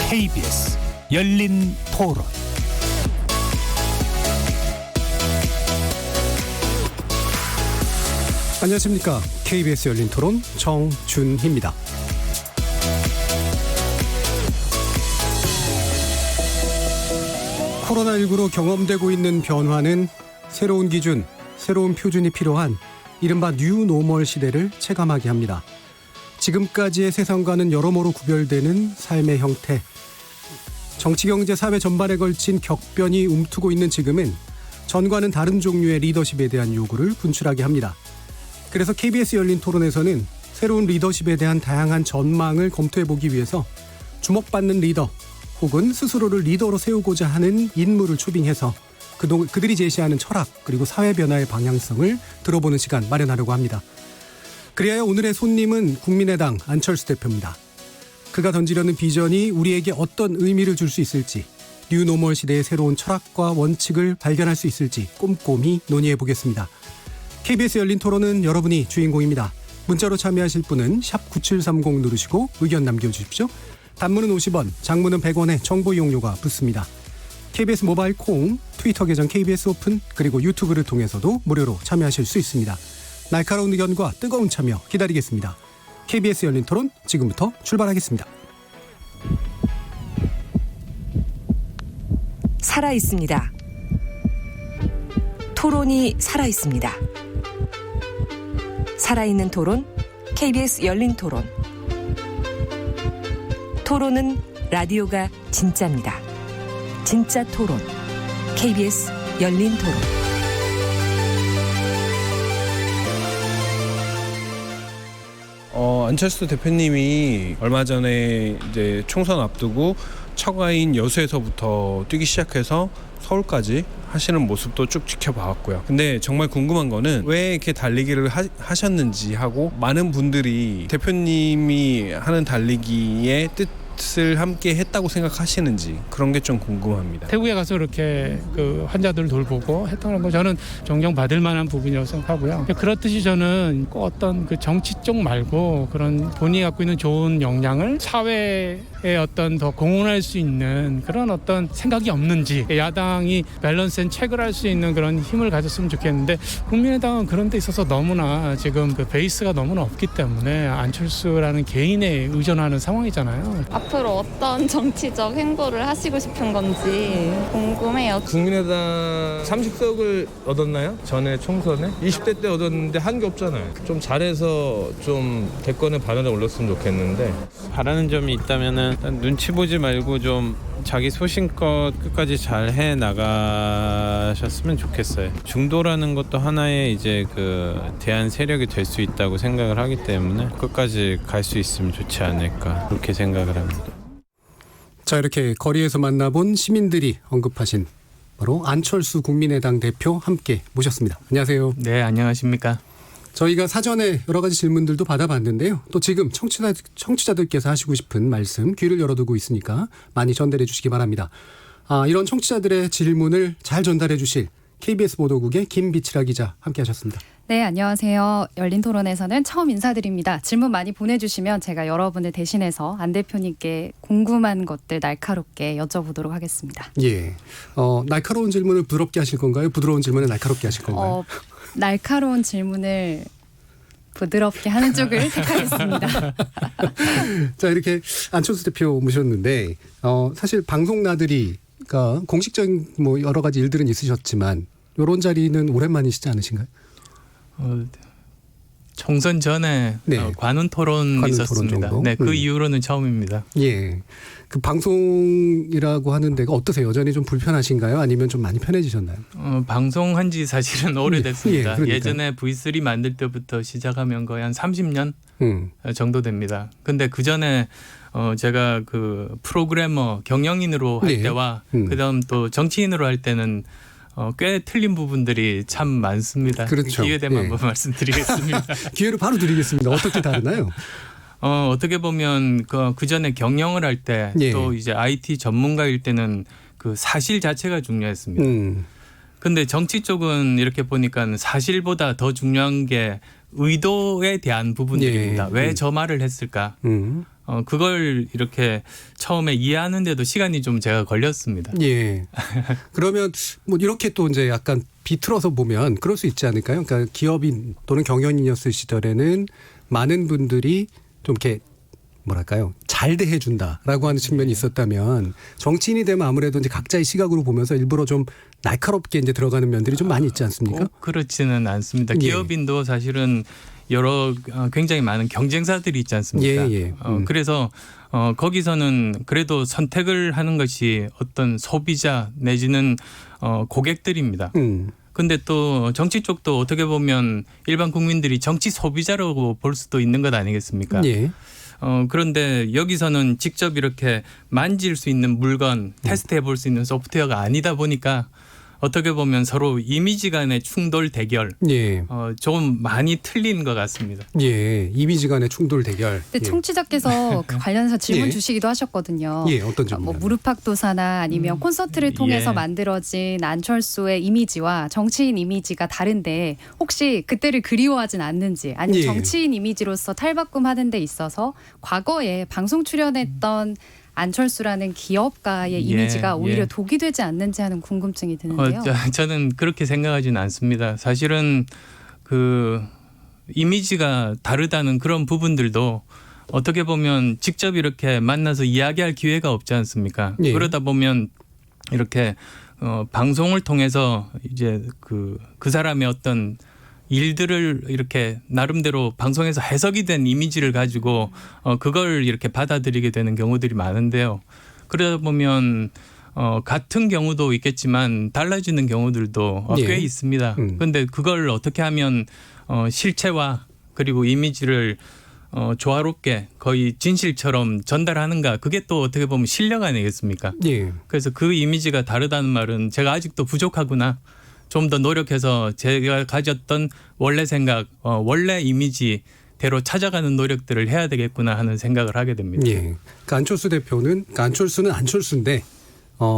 KBS 열린 토론. 안녕하십니까. KBS 열린 토론 정준희입니다. 코로나19로 경험되고 있는 변화는 새로운 기준, 새로운 표준이 필요한 이른바 뉴노멀 시대를 체감하게 합니다. 지금까지의 세상과는 여러모로 구별되는 삶의 형태, 정치, 경제, 사회 전반에 걸친 격변이 움트고 있는 지금은 전과는 다른 종류의 리더십에 대한 요구를 분출하게 합니다. 그래서 KBS 열린 토론에서는 새로운 리더십에 대한 다양한 전망을 검토해보기 위해서 주목받는 리더 혹은 스스로를 리더로 세우고자 하는 인물을 초빙해서 그들이 제시하는 철학 그리고 사회 변화의 방향성을 들어보는 시간 마련하려고 합니다. 그래야 오늘의 손님은 국민의당 안철수 대표입니다. 그가 던지려는 비전이 우리에게 어떤 의미를 줄 수 있을지, 뉴노멀 시대의 새로운 철학과 원칙을 발견할 수 있을지 꼼꼼히 논의해보겠습니다. KBS 열린 토론은 여러분이 주인공입니다. 문자로 참여하실 분은 샵 9730 누르시고 의견 남겨주십시오. 단문은 50원, 장문은 100원의 정보 이용료가 붙습니다. KBS 모바일 콩, 트위터 계정 KBS 오픈, 그리고 유튜브를 통해서도 무료로 참여하실 수 있습니다. 날카로운 의견과 뜨거운 참여 기다리겠습니다. KBS 열린 토론 지금부터 출발하겠습니다. 살아있습니다. 토론이 살아있습니다. 살아있는 토론, KBS 열린 토론. 토론은 라디오가 진짜입니다. 진짜 토론, KBS 열린 토론. 안철수 대표님이 얼마 전에 이제 총선 앞두고 처가인 여수에서부터 뛰기 시작해서 서울까지 하시는 모습도 쭉 지켜봐왔고요. 근데 정말 궁금한 거는 왜 이렇게 달리기를 하셨는지 하고, 많은 분들이 대표님이 하는 달리기의 뜻을 함께 했다고 생각하시는지, 그런 게 좀 궁금합니다. 태국에 가서 이렇게 그 환자들 돌보고 했던 거 저는 존경받을 만한 부분이라고 생각하고요. 그렇듯이 저는 꼭 어떤 그 정치 쪽 말고 그런 본인이 갖고 있는 좋은 역량을 사회에 어떤 더 공헌할 수 있는 그런 어떤 생각이 없는지, 야당이 밸런스앤 책을 할 수 있는 그런 힘을 가졌으면 좋겠는데, 국민의당은 그런 데 있어서 너무나 지금 그 베이스가 너무나 없기 때문에 안철수라는 개인에 의존하는 상황이잖아요. 앞으로 어떤 정치적 행보를 하시고 싶은 건지 궁금해요. 국민의당 30석을 얻었나요? 전에 총선에? 20대 때 얻었는데 한 게 없잖아요. 좀 잘해서 좀 대권의 반열에 올렸으면 좋겠는데. 바라는 점이 있다면은 눈치 보지 말고 좀 자기 소신껏 끝까지 잘 해 나가셨으면 좋겠어요. 중도라는 것도 하나의 이제 그 대안 세력이 될 수 있다고 생각을 하기 때문에 끝까지 갈 수 있으면 좋지 않을까, 그렇게 생각을 합니다. 자, 이렇게 거리에서 만나본 시민들이 언급하신 바로 안철수 국민의당 대표 함께 모셨습니다. 안녕하세요. 네, 안녕하십니까. 저희가 사전에 여러 가지 질문들도 받아봤는데요. 또 지금 청취자들께서 하시고 싶은 말씀 귀를 열어두고 있으니까 많이 전달해 주시기 바랍니다. 이런 청취자들의 질문을 잘 전달해 주실 KBS 보도국의 김비치라 기자 함께하셨습니다. 네, 안녕하세요. 열린 토론에서는 처음 인사드립니다. 질문 많이 보내주시면 제가 여러분을 대신해서 안 대표님께 궁금한 것들 날카롭게 여쭤보도록 하겠습니다. 예, 날카로운 질문을 부드럽게 하실 건가요? 부드러운 질문을 날카롭게 하실 건가요? 날카로운 질문을 부드럽게 하는 쪽을 택하겠습니다. 자, 이렇게 안철수 대표 모셨는데 사실 방송 나들이가 공식적인 뭐 여러 가지 일들은 있으셨지만 이런 자리는 오랜만이시지 않으신가요? 총선 전에 네. 관훈 토론 있었습니다. 토론 네, 그 이후로는 처음입니다. 예, 그 방송이라고 하는 데가 어떠세요? 여전히 좀 불편하신가요? 아니면 좀 많이 편해지셨나요? 방송한 지 사실은 오래됐습니다. 예, 예전에 V3 만들 때부터 시작하면 거의 한 30년 정도 됩니다. 근데 그 전에 제가 그 프로그래머 경영인으로 할 때와 그다음 또 정치인으로 할 때는 꽤 틀린 부분들이 참 많습니다. 그렇죠. 기회 되면 한번 말씀드리겠습니다. 기회를 바로 드리겠습니다. 어떻게 다르나요? 어떻게 보면 그 전에 경영을 할 때 또 이제 IT 전문가일 때는 그 사실 자체가 중요했습니다. 근데 정치 쪽은 이렇게 보니까 사실보다 더 중요한 게 의도에 대한 부분들입니다. 왜 저 말을 했을까? 그걸 이렇게 처음에 이해하는데도 시간이 좀 제가 걸렸습니다. 예. 그러면 뭐 이렇게 또 이제 약간 비틀어서 보면 그럴 수 있지 않을까요? 그러니까 기업인 또는 경영인이었을 시절에는 많은 분들이 좀 이렇게 뭐랄까요? 잘 대해준다라고 하는 측면이 있었다면 정치인이 되면 아무래도 이제 각자의 시각으로 보면서 일부러 좀 날카롭게 이제 들어가는 면들이 좀 많이 있지 않습니까? 그렇지는 않습니다. 예. 기업인도 사실은 여러 굉장히 많은 경쟁사들이 있지 않습니까? 예. 그래서 거기서는 그래도 선택을 하는 것이 어떤 소비자 내지는 고객들입니다. 근데 또 정치 쪽도 어떻게 보면 일반 국민들이 정치 소비자라고 볼 수도 있는 것 아니겠습니까? 예. 그런데 여기서는 직접 이렇게 만질 수 있는 물건, 테스트해 볼 수 있는 소프트웨어가 아니다 보니까 어떻게 보면 서로 이미지 간의 충돌 대결, 예. 좀 많이 틀린 것 같습니다. 예, 이미지 간의 충돌 대결. 근데 예. 청취자께서 그 관련해서 질문 예. 주시기도 하셨거든요. 예, 어떤 질문? 뭐 무릎팍도사나 아니면 콘서트를 통해서 예. 만들어진 안철수의 이미지와 정치인 이미지가 다른데 혹시 그때를 그리워하진 않는지 아니면 예. 정치인 이미지로서 탈바꿈하는 데 있어서 과거에 방송 출연했던 안철수라는 기업가의 예, 이미지가 오히려 예. 독이 되지 않는지 하는 궁금증이 드는데요. 저는 그렇게 생각하지는 않습니다. 사실은 그 이미지가 다르다는 그런 부분들도 어떻게 보면 직접 이렇게 만나서 이야기할 기회가 없지 않습니까? 예. 그러다 보면 이렇게 방송을 통해서 이제 그 사람의 어떤 일들을 이렇게 나름대로 방송에서 해석이 된 이미지를 가지고 그걸 이렇게 받아들이게 되는 경우들이 많은데요. 그러다 보면 같은 경우도 있겠지만 달라지는 경우들도 예. 꽤 있습니다. 그런데 그걸 어떻게 하면 실체화 그리고 이미지를 조화롭게 거의 진실처럼 전달하는가, 그게 또 어떻게 보면 실력 아니겠습니까? 예. 그래서 그 이미지가 다르다는 말은 제가 아직도 부족하구나, 좀 더 노력해서 제가 가졌던 원래 생각, 원래 이미지대로 찾아가는 노력들을 해야 되겠구나 하는 생각을 하게 됩니다. 예. 그러니까 안철수 대표는, 그러니까 안철수는 안철수인데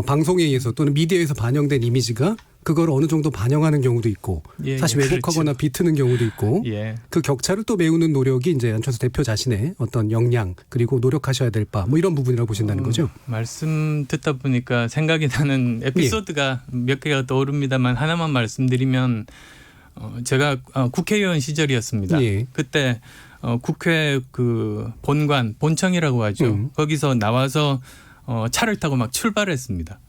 방송에 의해서 또는 미디어에서 반영된 이미지가 그걸 어느 정도 반영하는 경우도 있고 예, 사실 예, 왜곡하거나 그렇죠. 비트는 경우도 있고 예. 그 격차를 또 메우는 노력이 이제 안철수 대표 자신의 어떤 역량 그리고 노력하셔야 될 바 뭐 이런 부분이라고 보신다는 거죠. 말씀 듣다 보니까 생각이 나는 에피소드가 몇 개가 떠오릅니다만 하나만 말씀드리면 제가 국회의원 시절이었습니다. 예. 그때 국회 그 본청이라고 하죠. 거기서 나와서 차를 타고 막 출발했습니다.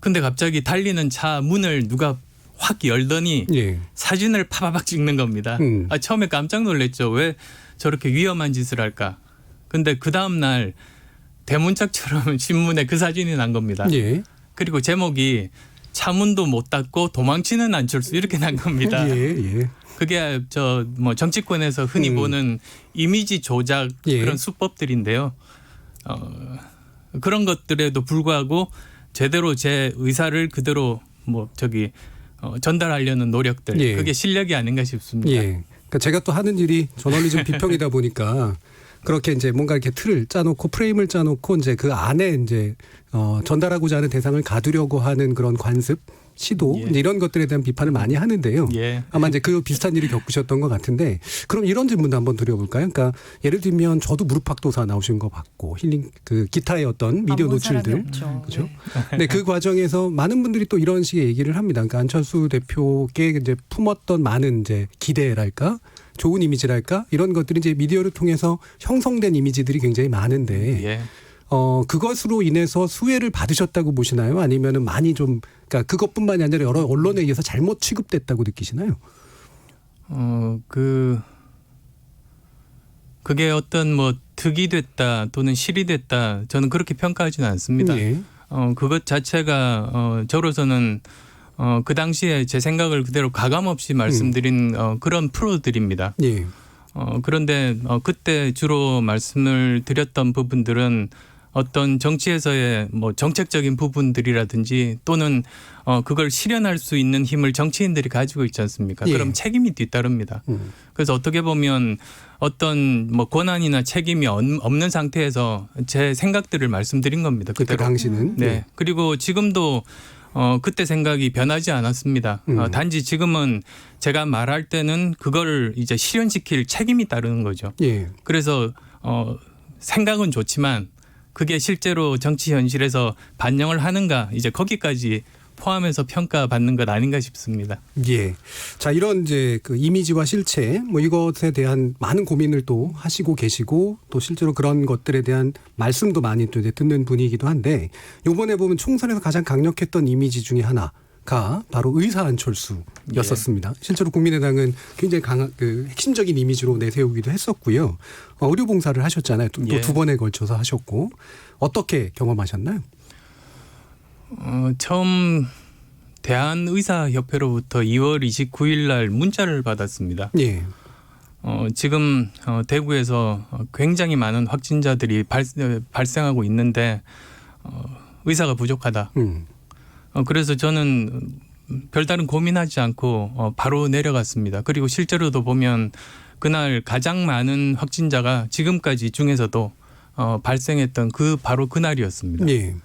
근데 갑자기 달리는 차 문을 누가 확 열더니 예. 사진을 파바박 찍는 겁니다. 처음에 깜짝 놀랐죠. 왜 저렇게 위험한 짓을 할까? 근데 그 다음 날 대문짝처럼 신문에 그 사진이 난 겁니다. 예. 그리고 제목이 차문도 못 닫고 도망치는 안철수, 이렇게 난 겁니다. 예. 그게 뭐 정치권에서 흔히 보는 이미지 조작 예. 그런 수법들인데요. 그런 것들에도 불구하고 제대로 제 의사를 그대로 전달하려는 노력들, 예. 그게 실력이 아닌가 싶습니다. 예. 그러니까 제가 또 하는 일이 저널리즘 비평이다 보니까 그렇게 이제 뭔가 이렇게 틀을 짜놓고 프레임을 짜놓고 이제 그 안에 이제 전달하고자 하는 대상을 가두려고 하는 그런 관습, 시도, 예. 이제 이런 것들에 대한 비판을 많이 하는데요. 예. 아마 이제 그 비슷한 일을 겪으셨던 것 같은데, 그럼 이런 질문도 한번 드려볼까요? 그러니까 예를 들면 저도 무릎팍도사 나오신 거 봤고 힐링 그 기타의 어떤 미디어 노출들, 그렇죠? 근데 그 과정에서 많은 분들이 또 이런 식의 얘기를 합니다. 그러니까 안철수 대표께 이제 품었던 많은 이제 기대랄까, 좋은 이미지랄까, 이런 것들이 이제 미디어를 통해서 형성된 이미지들이 굉장히 많은데. 예. 그것으로 인해서 수혜를 받으셨다고 보시나요? 아니면은 많이 좀, 그러니까 그것뿐만이 아니라 여러 언론에 의해서 잘못 취급됐다고 느끼시나요? 그게 어떤 득이 됐다 또는 실이 됐다, 저는 그렇게 평가하지는 않습니다. 예. 그것 자체가 저로서는 그 당시에 제 생각을 그대로 가감 없이 말씀드린 그런 프로들입니다. 예. 그런데 그때 주로 말씀을 드렸던 부분들은 어떤 정치에서의 정책적인 부분들이라든지 또는 그걸 실현할 수 있는 힘을 정치인들이 가지고 있지 않습니까? 예. 그럼 책임이 뒤따릅니다. 그래서 어떻게 보면 어떤 책임이 권한이나 책임이 없는 상태에서 제 생각들을 말씀드린 겁니다. 그때 그대로. 당시는. 네. 예. 그리고 지금도 그때 생각이 변하지 않았습니다. 단지 지금은 제가 말할 때는 그걸 이제 실현시킬 책임이 따르는 거죠. 예. 그래서 생각은 좋지만 그게 실제로 정치 현실에서 반영을 하는가 이제 거기까지 포함해서 평가받는 것 아닌가 싶습니다. 예. 자, 이런 이제 그 이미지와 실체 뭐 이것에 대한 많은 고민을 또 하시고 계시고 또 실제로 그런 것들에 대한 말씀도 많이 또 이제 듣는 분이기도 한데 이번에 보면 총선에서 가장 강력했던 이미지 중에 하나가 바로 의사 안철수였었습니다. 실제로 국민의당은 굉장히 강한 그 핵심적인 이미지로 내세우기도 했었고요. 의료 봉사를 하셨잖아요. 또 두 번에 걸쳐서 하셨고 어떻게 경험하셨나요? 처음 대한의사협회로부터 2월 29일 날 문자를 받았습니다. 예. 지금 대구에서 굉장히 많은 확진자들이 발생하고 있는데 의사가 부족하다. 그래서 저는 별다른 고민하지 않고 바로 내려갔습니다. 그리고 실제로도 보면 그날 가장 많은 확진자가 지금까지 중에서도 발생했던 바로 그날이었습니다. 예.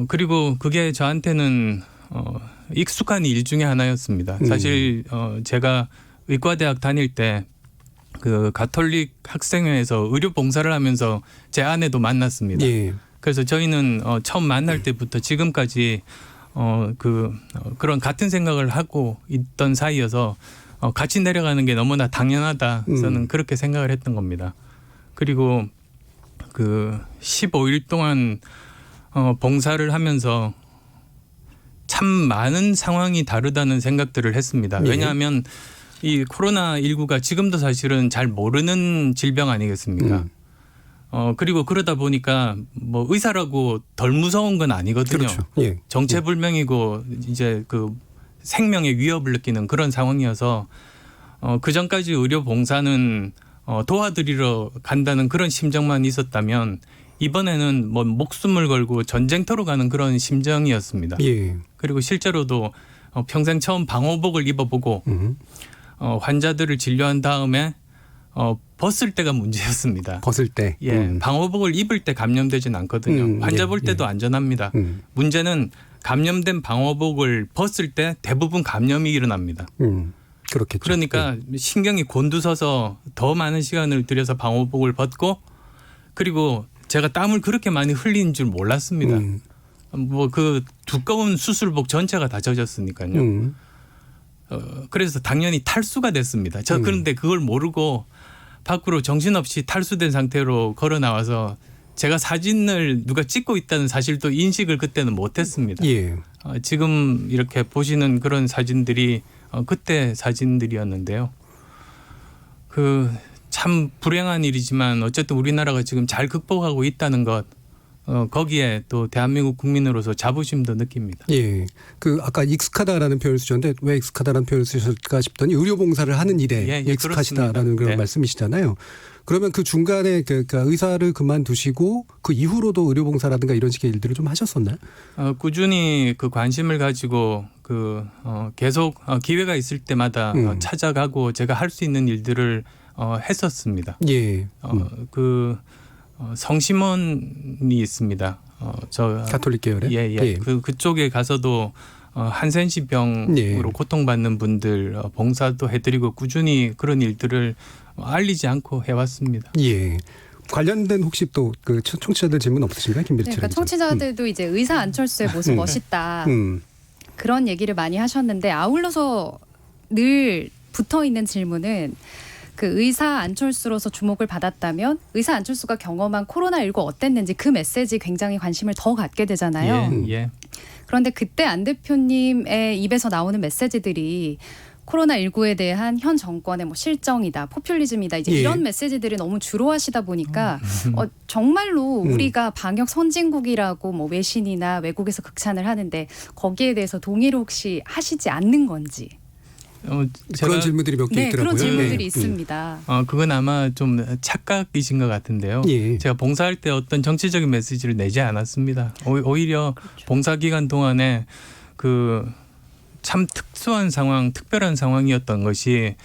그리고 그게 저한테는 익숙한 일 중에 하나였습니다. 사실 제가 의과대학 다닐 때 그 가톨릭 학생회에서 의료 봉사를 하면서 제 아내도 만났습니다. 예. 그래서 저희는 처음 만날 때부터 지금까지 그런 같은 생각을 하고 있던 사이여서 같이 내려가는 게 너무나 당연하다. 저는 그렇게 생각을 했던 겁니다. 그리고 그 15일 동안 봉사를 하면서 참 많은 상황이 다르다는 생각들을 했습니다. 왜냐하면 이 코로나19가 지금도 사실은 잘 모르는 질병 아니겠습니까? 그리고 그러다 보니까 뭐 의사라고 덜 무서운 건 아니거든요. 그렇죠. 예. 정체불명이고 이제 그 생명의 위협을 느끼는 그런 상황이어서 그 전까지 의료 봉사는 도와드리러 간다는 그런 심정만 있었다면 이번에는 뭐 목숨을 걸고 전쟁터로 가는 그런 심정이었습니다. 예. 그리고 실제로도 평생 처음 방호복을 입어보고 환자들을 진료한 다음에 벗을 때가 문제였습니다. 벗을 때. 예, 방호복을 입을 때 감염되진 않거든요. 환자 볼 때도 안전합니다. 문제는 감염된 방호복을 벗을 때 대부분 감염이 일어납니다. 그렇겠죠. 그러니까 신경이 곤두서서 더 많은 시간을 들여서 방호복을 벗고 그리고 제가 땀을 그렇게 많이 흘린 줄 몰랐습니다. 뭐 그 두꺼운 수술복 전체가 다 젖었으니까요. 그래서 당연히 탈수가 됐습니다. 저 그런데 그걸 모르고 밖으로 정신없이 탈수된 상태로 걸어 나와서 제가 사진을 누가 찍고 있다는 사실도 인식을 그때는 못했습니다. 예. 지금 이렇게 보시는 그런 사진들이 그때 사진들이었는데요. 그 참 불행한 일이지만 어쨌든 우리나라가 지금 잘 극복하고 있다는 것 거기에 또 대한민국 국민으로서 자부심도 느낍니다. 예. 그 아까 익숙하다라는 표현을 쓰셨는데 왜 익숙하다는 표현을 쓰셨을까 싶더니 의료봉사를 하는 일에 익숙하시다라는 그런 말씀이시잖아요. 그러면 그 중간에 그러니까 의사를 그만두시고 그 이후로도 의료봉사라든가 이런 식의 일들을 좀 하셨었나요? 꾸준히 그 관심을 가지고 계속 기회가 있을 때마다 찾아가고 제가 할 수 있는 일들을 했었습니다. 예. 성심원이 있습니다. 저 가톨릭 계열에. 예. 그쪽에 가서도 한센시병으로 고통받는 분들 봉사도 해드리고 꾸준히 그런 일들을 알리지 않고 해왔습니다. 예. 관련된 혹시 또 그 청취자들 질문 없으신가요, 김비르 그러니까 청취자들도 이제 의사 안철수의 모습 멋있다 그런 얘기를 많이 하셨는데 아울러서 늘 붙어 있는 질문은 그 의사 안철수로서 주목을 받았다면 의사 안철수가 경험한 코로나19 어땠는지 그 메시지 굉장히 관심을 더 갖게 되잖아요. 예. 그런데 그때 안 대표님의 입에서 나오는 메시지들이 코로나19에 대한 현 정권의 뭐 실정이다, 포퓰리즘이다 이제 이런 메시지들을 너무 주로 하시다 보니까 정말로 우리가 방역 선진국이라고 뭐 외신이나 외국에서 극찬을 하는데 거기에 대해서 동의를 혹시 하시지 않는 건지. 그런 질문들이 몇 개 있더라고요. 그런 질문들이 있습니다. 그건 아마 좀 착각이신 것 같은데요. 제가 봉사할 때 어떤 정치적인 메시지를 내지 않았습니다. 오히려 봉사 기간 동안에 그 참 특수한 상황, 특별한 상황이었던 것이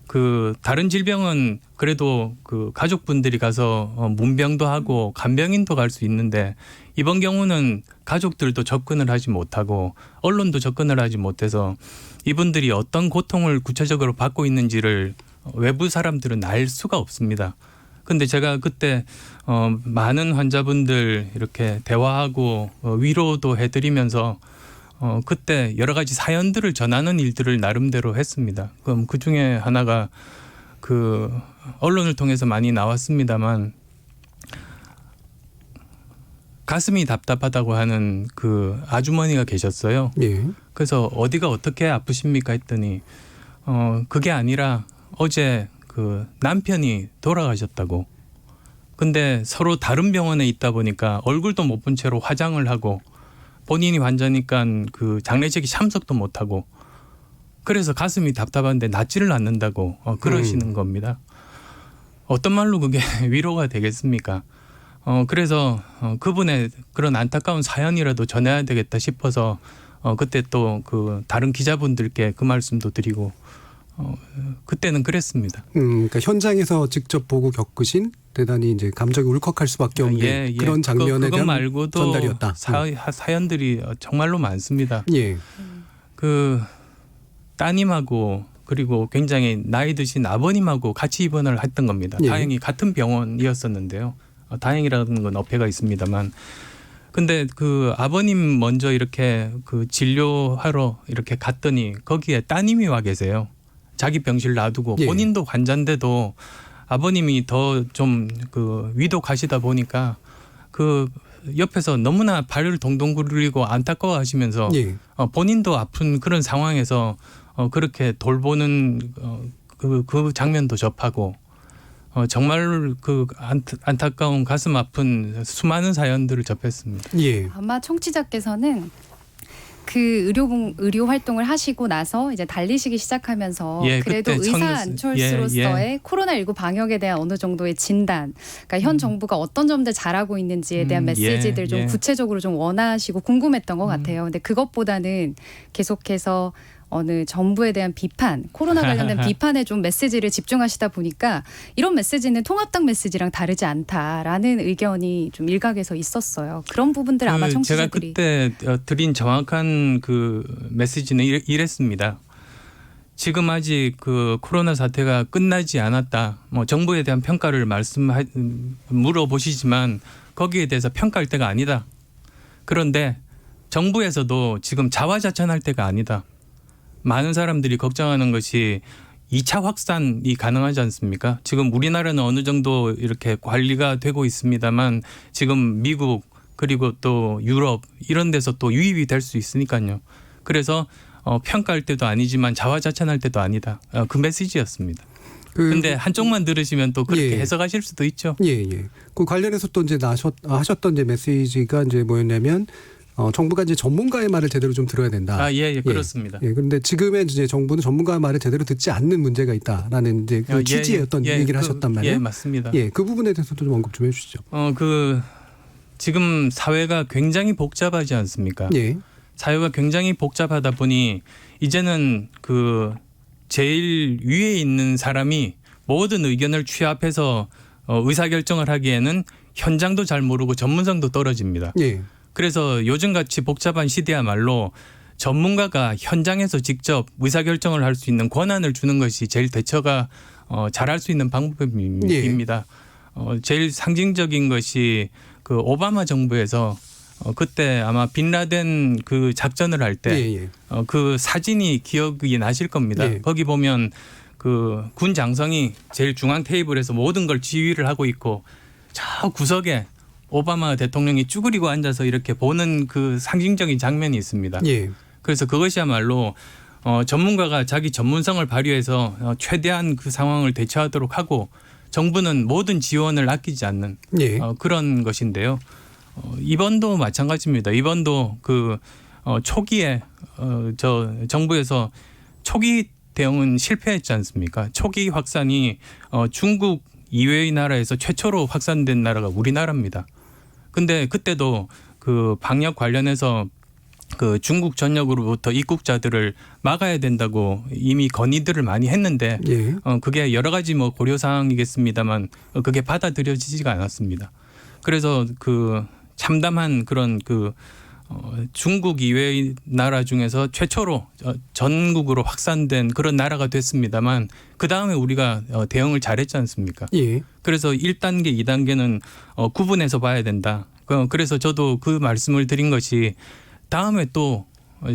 그 다른 질병은 그래도 그 가족분들이 가서 문병도 하고 간병인도 갈 수 있는데 이번 경우는 가족들도 접근을 하지 못하고 언론도 접근을 하지 못해서 이분들이 어떤 고통을 구체적으로 받고 있는지를 외부 사람들은 알 수가 없습니다. 근데 제가 그때 많은 환자분들 이렇게 대화하고 위로도 해드리면서 그때 여러 가지 사연들을 전하는 일들을 나름대로 했습니다. 그럼 그 중에 하나가 그 언론을 통해서 많이 나왔습니다만 가슴이 답답하다고 하는 그 아주머니가 계셨어요. 예. 그래서 어디가 어떻게 아프십니까 했더니 그게 아니라 어제 그 남편이 돌아가셨다고. 근데 서로 다른 병원에 있다 보니까 얼굴도 못 본 채로 화장을 하고 본인이 환자니까 그 장례식에 참석도 못 하고 그래서 가슴이 답답한데 낫지를 않는다고 그러시는 겁니다. 어떤 말로 그게 위로가 되겠습니까? 그래서 그분의 그런 안타까운 사연이라도 전해야 되겠다 싶어서 그때 또 그 다른 기자분들께 그 말씀도 드리고 그때는 그랬습니다. 그러니까 현장에서 직접 보고 겪으신 대단히 이제 감정이 울컥할 수밖에 없는 그런 장면에 그것 대한 말고도 전달이었다. 사연들이 정말로 많습니다. 예. 그 따님하고 그리고 굉장히 나이 드신 아버님하고 같이 입원을 했던 겁니다. 예. 다행히 같은 병원이었었는데요. 다행이라는 건 어폐가 있습니다만. 근데 그 아버님 먼저 이렇게 그 진료하러 이렇게 갔더니 거기에 따님이 와 계세요. 자기 병실 놔두고 예. 본인도 환자인데도 아버님이 더 좀 그 위독하시다 보니까 그 옆에서 너무나 발을 동동 굴리고 안타까워하시면서 예. 본인도 아픈 그런 상황에서 그렇게 돌보는 그 장면도 접하고 정말 그 안타까운 가슴 아픈 수많은 사연들을 접했습니다. 예. 아마 청취자께서는 그 의료 활동을 하시고 나서 이제 달리시기 시작하면서 예, 그래도 그때 의사 안철수로서의 코로나19 방역에 대한 어느 정도의 진단, 그러니까 현 정부가 어떤 점들 잘하고 있는지에 대한 메시지들 좀 구체적으로 좀 원하시고 궁금했던 것 같아요. 근데 그것보다는 계속해서 어느 정부에 대한 비판, 코로나 관련된 비판에 좀 메시지를 집중하시다 보니까 이런 메시지는 통합당 메시지랑 다르지 않다라는 의견이 좀 일각에서 있었어요. 그런 부분들 아마 청취자들이. 제가 그때 드린 정확한 그 메시지는 이랬습니다. 지금 아직 그 코로나 사태가 끝나지 않았다. 뭐 정부에 대한 평가를 물어보시지만 거기에 대해서 평가할 때가 아니다. 그런데 정부에서도 지금 자화자찬할 때가 아니다. 많은 사람들이 걱정하는 것이 2차 확산이 가능하지 않습니까? 지금 우리나라는 어느 정도 이렇게 관리가 되고 있습니다만 지금 미국 그리고 또 유럽 이런 데서 또 유입이 될 수 있으니까요. 그래서 평가할 때도 아니지만 자화자찬할 때도 아니다. 그 메시지였습니다. 근데 한쪽만 들으시면 또 그렇게 해석하실 수도 있죠. 예. 그 관련해서 또 이제 하셨던 이제 메시지가 이제 뭐였냐면 정부가 이제 전문가의 말을 제대로 좀 들어야 된다. 그렇습니다. 그런데 지금의 이제 정부는 전문가의 말을 제대로 듣지 않는 문제가 있다라는 이제 그 취지의 어떤 얘기를 하셨단 말이에요. 예, 맞습니다. 그 부분에 대해서도 좀 언급 좀 해주시죠. 지금 사회가 굉장히 복잡하지 않습니까? 예. 사회가 굉장히 복잡하다 보니 이제는 그 제일 위에 있는 사람이 모든 의견을 취합해서 의사결정을 하기에는 현장도 잘 모르고 전문성도 떨어집니다. 예. 그래서 요즘같이 복잡한 시대야말로 전문가가 현장에서 직접 의사결정을 할 수 있는 권한을 주는 것이 제일 대처가 잘할 수 있는 방법입니다. 제일 상징적인 것이 그 오바마 정부에서 그때 아마 빈라덴 그 작전을 할 때 그 사진이 기억이 나실 겁니다. 거기 보면 그 군 장성이 제일 중앙 테이블에서 모든 걸 지휘를 하고 있고 저 구석에 오바마 대통령이 쭈그리고 앉아서 이렇게 보는 그 상징적인 장면이 있습니다. 그래서 그것이야말로 전문가가 자기 전문성을 발휘해서 최대한 그 상황을 대처하도록 하고 정부는 모든 지원을 아끼지 않는 그런 것인데요. 이번도 마찬가지입니다. 이번도 그 초기에 정부에서 초기 대응은 실패했지 않습니까? 초기 확산이 중국 이외의 나라에서 최초로 확산된 나라가 우리나라입니다. 근데 그때도 그 방역 관련해서 그 중국 전역으로부터 입국자들을 막아야 된다고 이미 건의들을 많이 했는데 그게 여러 가지 뭐 고려 사항이겠습니다만 그게 받아들여지지가 않았습니다. 그래서 그 참담한 그런 그 중국 이외의 나라 중에서 최초로 전국으로 확산된 그런 나라가 됐습니다만 그 다음에 우리가 대응을 잘했지 않습니까? 예. 그래서 1단계, 2단계는 구분해서 봐야 된다. 그래서 저도 그 말씀을 드린 것이 다음에 또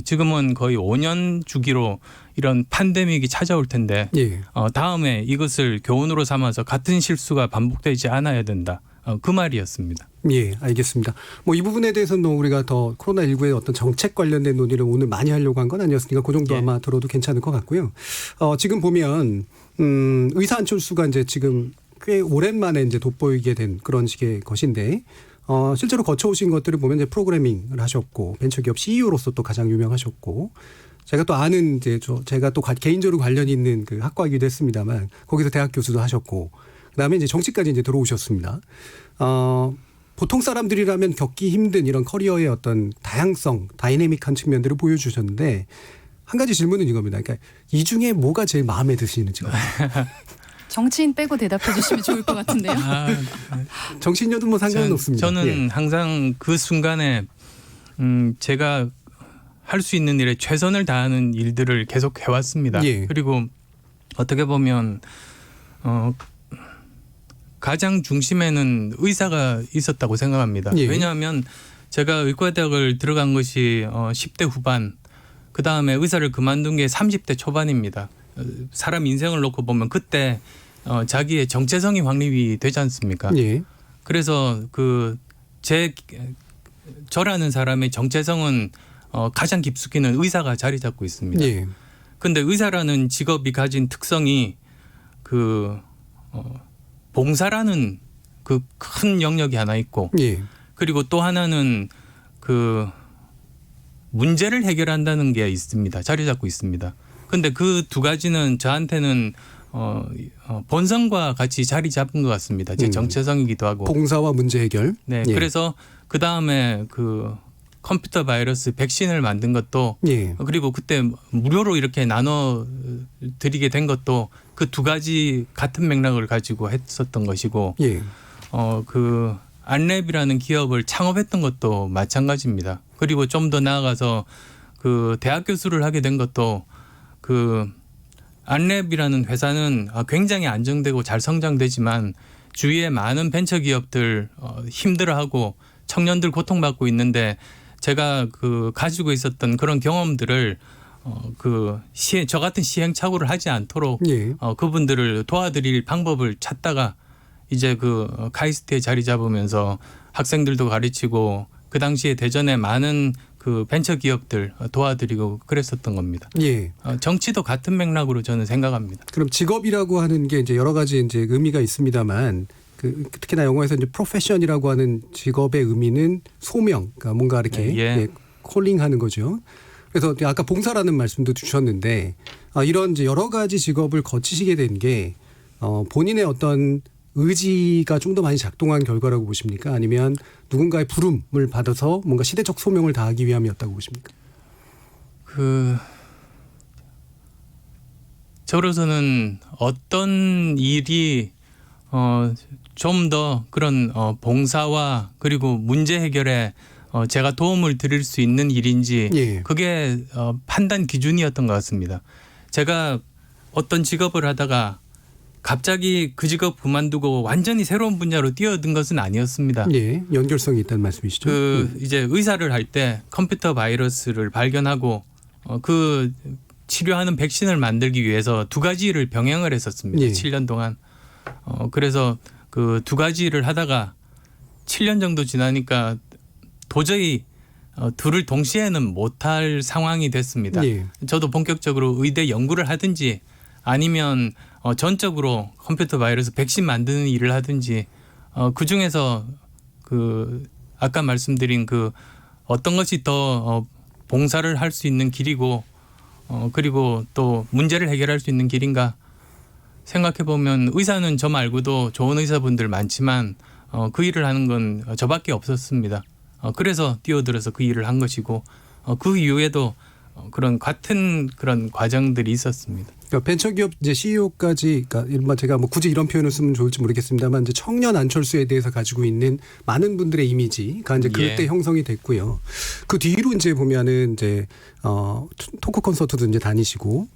지금은 거의 5년 주기로 이런 팬데믹이 찾아올 텐데 예. 다음에 이것을 교훈으로 삼아서 같은 실수가 반복되지 않아야 된다. 그 말이었습니다. 예, 알겠습니다. 뭐 이 부분에 대해서는 우리가 더 코로나19의 어떤 정책 관련된 논의를 오늘 많이 하려고 한 건 아니었으니까 그 정도 아마 들어도 괜찮을 것 같고요. 지금 보면 의사 안철수가 이제 지금 꽤 오랜만에 이제 돋보이게 된 그런 식의 것인데 실제로 거쳐오신 것들을 보면 이제 프로그래밍을 하셨고 벤처기업 CEO로서 또 가장 유명하셨고 제가 또 아는 이제 제가 또 개인적으로 관련이 있는 그 학과이기도 했습니다만 거기서 대학 교수도 하셨고 그다음에 이제 정치까지 이제 들어오셨습니다. 보통 사람들이라면 겪기 힘든 이런 커리어의 어떤 다양성, 다이내믹한 측면들을 보여주셨는데 한 가지 질문은 이겁니다. 그러니까 이 중에 뭐가 제일 마음에 드시는지요? 정치인 빼고 대답해 주시면 좋을 것 같은데요. 정치인여도 뭐 상관은 없습니다. 저는 항상 그 순간에 제가 할 수 있는 일에 최선을 다하는 일들을 계속 해왔습니다. 예. 그리고 어떻게 보면 가장 중심에는 의사가 있었다고 생각합니다. 예. 왜냐하면 제가 의과대학을 들어간 것이 10대 후반, 그 다음에 의사를 그만둔 게 30대 초반입니다. 사람 인생을 놓고 보면 그때 자기의 정체성이 확립이 되지 않습니까? 예. 그래서 저라는 사람의 정체성은 가장 깊숙이는 의사가 자리 잡고 있습니다. 그런데 의사라는 직업이 가진 특성이 봉사라는 그 큰 영역이 하나 있고 그리고 또 하나는 문제를 해결한다는 게 있습니다. 자리 잡고 있습니다. 그런데 그 두 가지는 저한테는 본성과 같이 자리 잡은 것 같습니다. 제 정체성이기도 하고. 봉사와 문제 해결. 네, 그래서 그 다음에 컴퓨터 바이러스 백신을 만든 것도 그리고 그때 무료로 이렇게 나눠 드리게 된 것도 그 두 가지 같은 맥락을 가지고 했었던 것이고 안랩이라는 기업을 창업했던 것도 마찬가지입니다. 그리고 좀 더 나아가서 대학 교수를 하게 된 것도 안랩이라는 회사는 굉장히 안정되고 잘 성장되지만 주위에 많은 벤처 기업들 힘들어하고 청년들 고통받고 있는데 제가 가지고 있었던 그런 경험들을 저 같은 시행착오를 하지 않도록 그분들을 도와드릴 방법을 찾다가 이제 카이스트에 자리 잡으면서 학생들도 가르치고 그 당시에 대전에 많은 벤처 기업들 도와드리고 그랬었던 겁니다. 정치도 같은 맥락으로 저는 생각합니다. 그럼 직업이라고 하는 게 이제 여러 가지 이제 의미가 있습니다만 특히나 영어에서 이제 프로페션이라고 하는 직업의 의미는 소명, 그러니까 뭔가 이렇게 콜링하는 거죠. 그래서 아까 봉사라는 말씀도 주셨는데 이런 이제 여러 가지 직업을 거치시게 된 게 본인의 어떤 의지가 좀 더 많이 작동한 결과라고 보십니까? 아니면 누군가의 부름을 받아서 뭔가 시대적 소명을 다하기 위함이었다고 보십니까? 저로서는 어떤 일이 좀 더 그런 봉사와 그리고 문제 해결에 제가 도움을 드릴 수 있는 일인지 그게 판단 기준이었던 것 같습니다. 제가 어떤 직업을 하다가 갑자기 그 직업 그만두고 완전히 새로운 분야로 뛰어든 것은 아니었습니다. 연결성이 있다는 말씀이시죠? 이제 의사를 할 때 컴퓨터 바이러스를 발견하고 치료하는 백신을 만들기 위해서 두 가지를 병행을 했었습니다. 7년 동안. 그래서 두 가지를 하다가 7년 정도 지나니까 도저히 둘을 동시에는 못할 상황이 됐습니다. 저도 본격적으로 의대 연구를 하든지 아니면 전적으로 컴퓨터 바이러스 백신 만드는 일을 하든지 그중에서 아까 말씀드린 어떤 것이 더 봉사를 할 수 있는 길이고 그리고 또 문제를 해결할 수 있는 길인가 생각해 보면 의사는 저 말고도 좋은 의사분들 많지만 그 일을 하는 건 저밖에 없었습니다. 그래서 뛰어들어서 그 일을 한 것이고 그 이후에도 같은 그런 과정들이 있었습니다. 그러니까 벤처기업 이제 CEO까지, 그러니까 일반 제가 뭐 굳이 이런 표현을 쓰면 좋을지 모르겠습니다만 이제 청년 안철수에 대해서 가지고 있는 많은 분들의 이미지가 이제 그럴 때 형성이 됐고요. 그 뒤로 이제 보면은 이제 토크 콘서트도 이제 다니시고,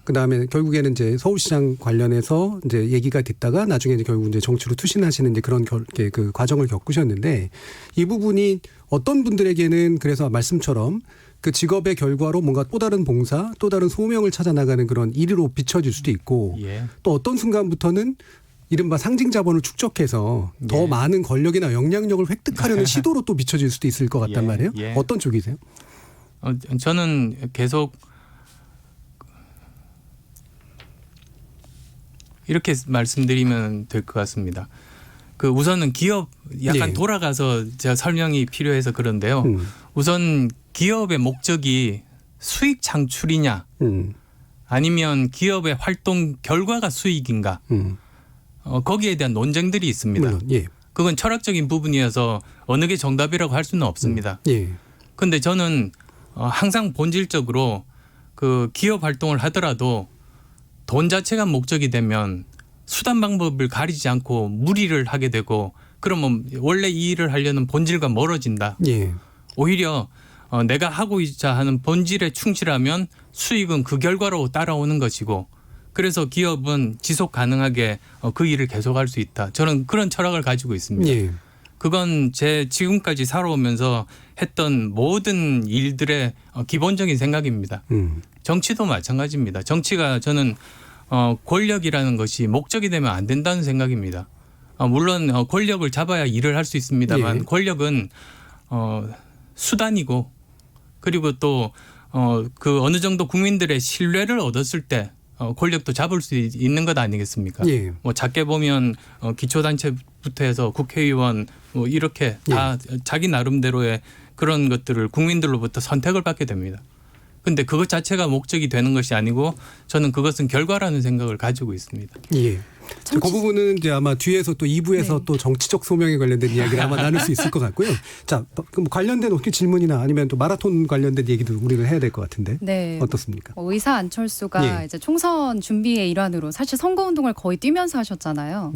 그 다음에 결국에는 이제 서울시장 관련해서 이제 얘기가 됐다가 나중에 이제 결국 이제 정치로 투신하시는 이제 그런 그 과정을 겪으셨는데 이 부분이 어떤 분들에게는 그래서 말씀처럼 그 직업의 결과로 뭔가 또 다른 봉사, 또 다른 소명을 찾아 나가는 그런 일로 비춰질 수도 있고, 또 어떤 순간부터는 이른바 상징 자본을 축적해서 더 많은 권력이나 영향력을 획득하려는 시도로 또 비춰질 수도 있을 것 같단 말이에요. 어떤 쪽이세요? 저는 계속 이렇게 말씀드리면 될 것 같습니다. 그 우선은 기업 약간 돌아가서 제가 설명이 필요해서 그런데요. 우선 기업의 목적이 수익 창출이냐 아니면 기업의 활동 결과가 수익인가 거기에 대한 논쟁들이 있습니다. 물론, 그건 철학적인 부분이어서 어느 게 정답이라고 할 수는 없습니다. 그런데 저는 항상 본질적으로 그 기업 활동을 하더라도 돈 자체가 목적이 되면 수단 방법을 가리지 않고 무리를 하게 되고 그러면 원래 이 일을 하려는 본질과 멀어진다. 오히려 내가 하고자 하는 본질에 충실하면 수익은 그 결과로 따라오는 것이고 그래서 기업은 지속 가능하게 그 일을 계속할 수 있다. 저는 그런 철학을 가지고 있습니다. 그건 제 지금까지 살아오면서 했던 모든 일들의 기본적인 생각입니다. 정치도 마찬가지입니다. 정치가 저는 권력이라는 것이 목적이 되면 안 된다는 생각입니다. 물론 권력을 잡아야 일을 할 수 있습니다만 권력은 수단이고 그리고 또 그 어느 정도 국민들의 신뢰를 얻었을 때 권력도 잡을 수 있는 것 아니겠습니까? 뭐 작게 보면 기초단체부터 해서 국회의원 뭐 이렇게 다 자기 나름대로의 그런 것들을 국민들로부터 선택을 받게 됩니다. 근데 그것 자체가 목적이 되는 것이 아니고 저는 그것은 결과라는 생각을 가지고 있습니다. 그 부분은 이제 아마 뒤에서 또 2부에서 또 정치적 소명에 관련된 이야기를 아마 나눌 수 있을 것 같고요. 자, 그럼 관련된 어떻게 질문이나 아니면 또 마라톤 관련된 얘기도 우리가 해야 될 것 같은데 어떻습니까? 의사 안철수가 이제 총선 준비의 일환으로 사실 선거운동을 거의 뛰면서 하셨잖아요.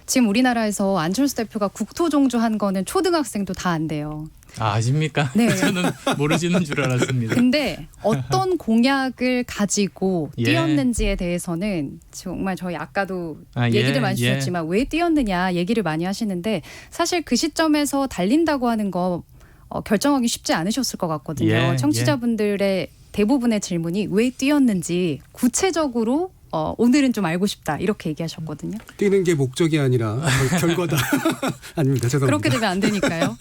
지금 우리나라에서 안철수 대표가 국토종주한 거는 초등학생도 다 안 돼요. 아십니까? 저는 모르시는 줄 알았습니다. 근데 어떤 공약을 가지고 뛰었는지에 대해서는 정말 저희 아까도 얘기를 많이 주셨지만 왜 뛰었느냐 얘기를 많이 하시는데 사실 그 시점에서 달린다고 하는 거 결정하기 쉽지 않으셨을 것 같거든요. 청취자분들의 대부분의 질문이 왜 뛰었는지 구체적으로 오늘은 좀 알고 싶다 이렇게 얘기하셨거든요. 뛰는 게 목적이 아니라 결과다. 아닙니다. 죄송합니다. 그렇게 되면 안 되니까요.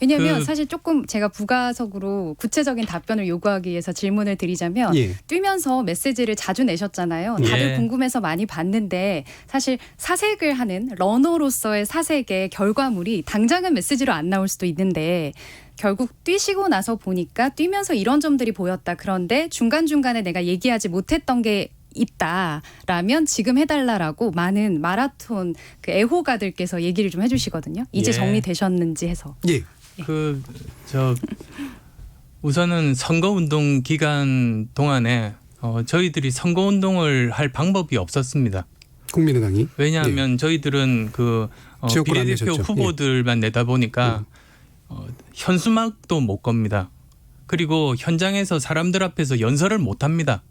왜냐하면 사실 조금 제가 부가적으로 구체적인 답변을 요구하기 위해서 질문을 드리자면 뛰면서 메시지를 자주 내셨잖아요. 다들 궁금해서 많이 봤는데 사실 사색을 하는 러너로서의 사색의 결과물이 당장은 메시지로 안 나올 수도 있는데 결국 뛰시고 나서 보니까 뛰면서 이런 점들이 보였다. 그런데 중간중간에 내가 얘기하지 못했던 게 있다라면 지금 해달라라고 많은 마라톤 그 애호가들께서 얘기를 좀 해주시거든요. 이제 정리되셨는지 해서. 우선은 선거운동 기간 동안에 저희들이 선거운동을 할 방법이 없었습니다. 국민의당이? 왜냐하면 저희들은 그 비례대표 후보들만 내다 보니까 현수막도 못 겁니다. 그리고 현장에서 사람들 앞에서 연설을 못 합니다.